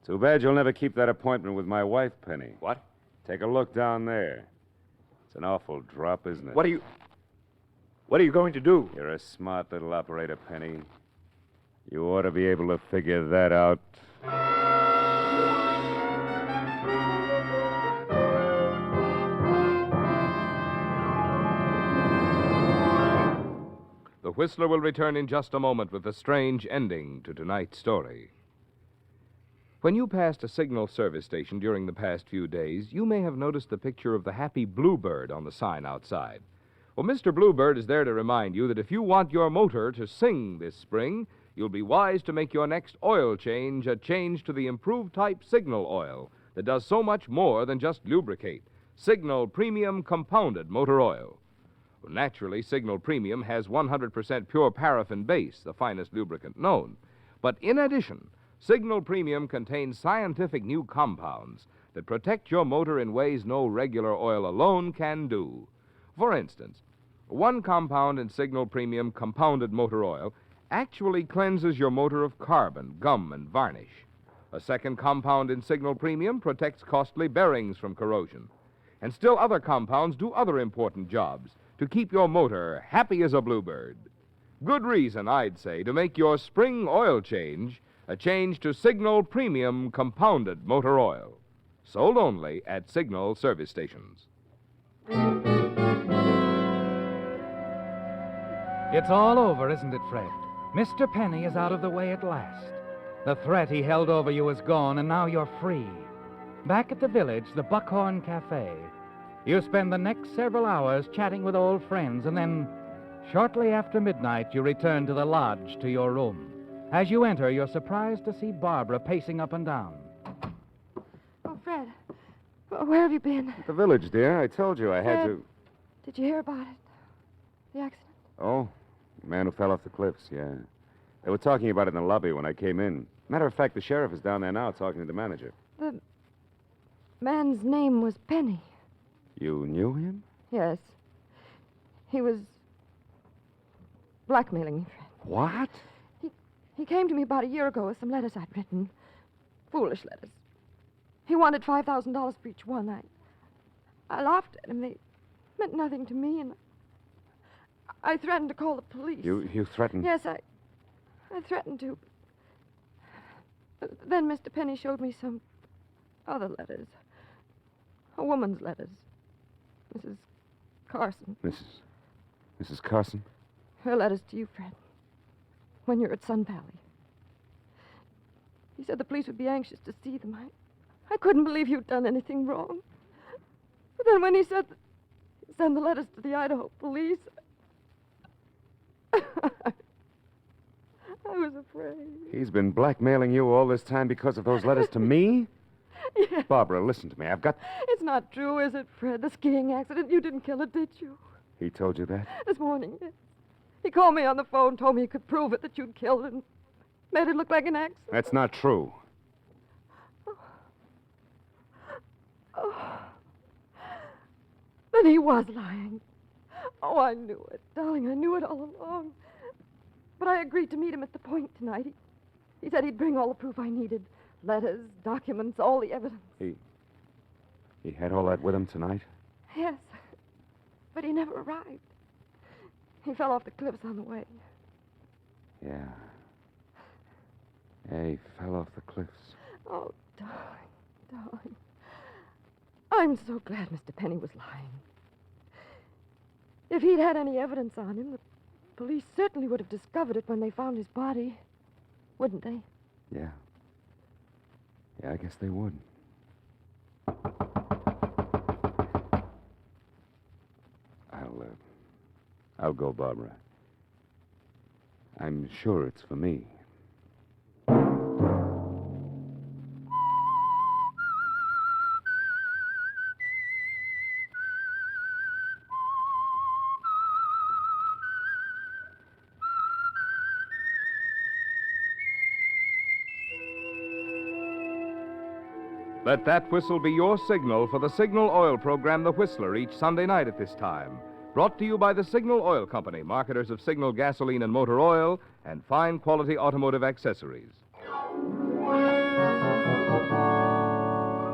Too bad you'll never keep that appointment with my wife, Penny. What? Take a look down there. It's an awful drop, isn't it? What are you going to do? You're a smart little operator, Penny. You ought to be able to figure that out. The Whistler will return in just a moment with a strange ending to tonight's story. When you passed a signal service station during the past few days, you may have noticed the picture of the happy bluebird on the sign outside. Well, Mr. Bluebird is there to remind you that if you want your motor to sing this spring, you'll be wise to make your next oil change a change to the improved type Signal oil that does so much more than just lubricate. Signal Premium Compounded Motor Oil. Well, naturally, Signal Premium has 100% pure paraffin base, the finest lubricant known. But in addition, Signal Premium contains scientific new compounds that protect your motor in ways no regular oil alone can do. For instance, one compound in Signal Premium Compounded Motor Oil actually cleanses your motor of carbon, gum, and varnish. A second compound in Signal Premium protects costly bearings from corrosion. And still other compounds do other important jobs to keep your motor happy as a bluebird. Good reason, I'd say, to make your spring oil change a change to Signal Premium Compounded Motor Oil. Sold only at Signal service stations. It's all over, isn't it, Fred? Mr. Penny is out of the way at last. The threat he held over you is gone, and now you're free. Back at the village, the Buckhorn Cafe, you spend the next several hours chatting with old friends, and then, shortly after midnight, you return to the lodge to your room. As you enter, you're surprised to see Barbara pacing up and down. Oh, Fred, where have you been? At the village, dear. I told you I had to... Did you hear about it? The accident? Oh, the man who fell off the cliffs, yeah. They were talking about it in the lobby when I came in. Matter of fact, the sheriff is down there now talking to the manager. man's name was Penny. You knew him? Yes. He was blackmailing me, Fred. What? He came to me about a year ago with some letters I'd written. Foolish letters. He wanted $5,000 for each one. I laughed at him. They meant nothing to me, and I threatened to call the police. You threatened? Yes, I threatened to. But then Mr. Penny showed me some other letters. A woman's letters. Mrs. Carson. Mrs. Carson? Her letters to you, Fred. When you're at Sun Valley. He said the police would be anxious to see them. I couldn't believe you'd done anything wrong. But then when he said send the letters to the Idaho police, I was afraid. He's been blackmailing you all this time because of those letters to me? Yes. Barbara, listen to me. I've got... It's not true, is it, Fred? The skiing accident, you didn't kill it, did you? He told you that? This morning, yes. He called me on the phone, told me he could prove it, that you'd killed it, and made it look like an accident. That's not true. Oh. Then he was lying. Oh, I knew it, darling. I knew it all along. But I agreed to meet him at the point tonight. He said he'd bring all the proof I needed. Letters, documents, all the evidence. He had all that with him tonight? Yes. But he never arrived. He fell off the cliffs on the way. Yeah. Yeah, he fell off the cliffs. Oh, darling. I'm so glad Mr. Penny was lying. If he'd had any evidence on him, the police certainly would have discovered it when they found his body. Wouldn't they? Yeah. Yeah, I guess they would. I'll go, Barbara. I'm sure it's for me. Let that whistle be your signal for the Signal Oil program, The Whistler, each Sunday night at this time. Brought to you by the Signal Oil Company, marketers of Signal gasoline and motor oil and fine quality automotive accessories.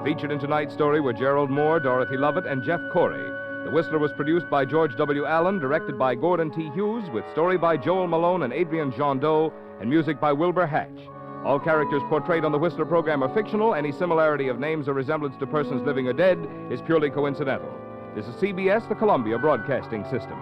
Featured in tonight's story were Gerald Moore, Dorothy Lovett, and Jeff Corey. The Whistler was produced by George W. Allen, directed by Gordon T. Hughes, with story by Joel Malone and Adrian Jondeau, and music by Wilbur Hatch. All characters portrayed on the Whistler program are fictional. Any similarity of names or resemblance to persons living or dead is purely coincidental. This is CBS, the Columbia Broadcasting System.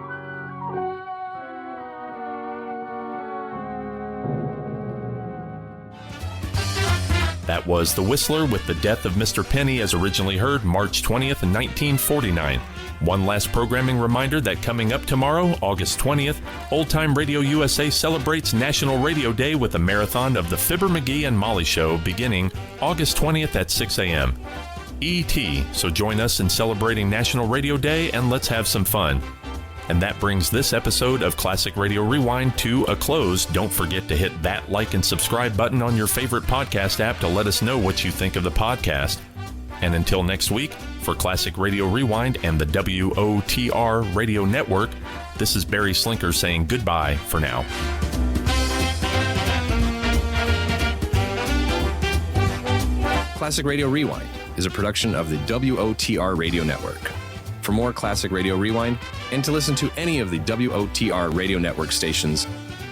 That was The Whistler with The Death of Mr. Penny, as originally heard March 20th, 1949. One last programming reminder that coming up tomorrow, August 20th, Old Time Radio USA celebrates National Radio Day with a marathon of the Fibber McGee and Molly Show beginning August 20th at 6 a.m. E.T., so join us in celebrating National Radio Day and let's have some fun. And that brings this episode of Classic Radio Rewind to a close. Don't forget to hit that like and subscribe button on your favorite podcast app to let us know what you think of the podcast. And until next week, for Classic Radio Rewind and the WOTR Radio Network, this is Barry Slinker saying goodbye for now. Classic Radio Rewind is a production of the WOTR Radio Network. For more Classic Radio Rewind and to listen to any of the WOTR Radio Network stations,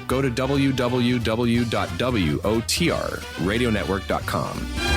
go to www.wotrradionetwork.com.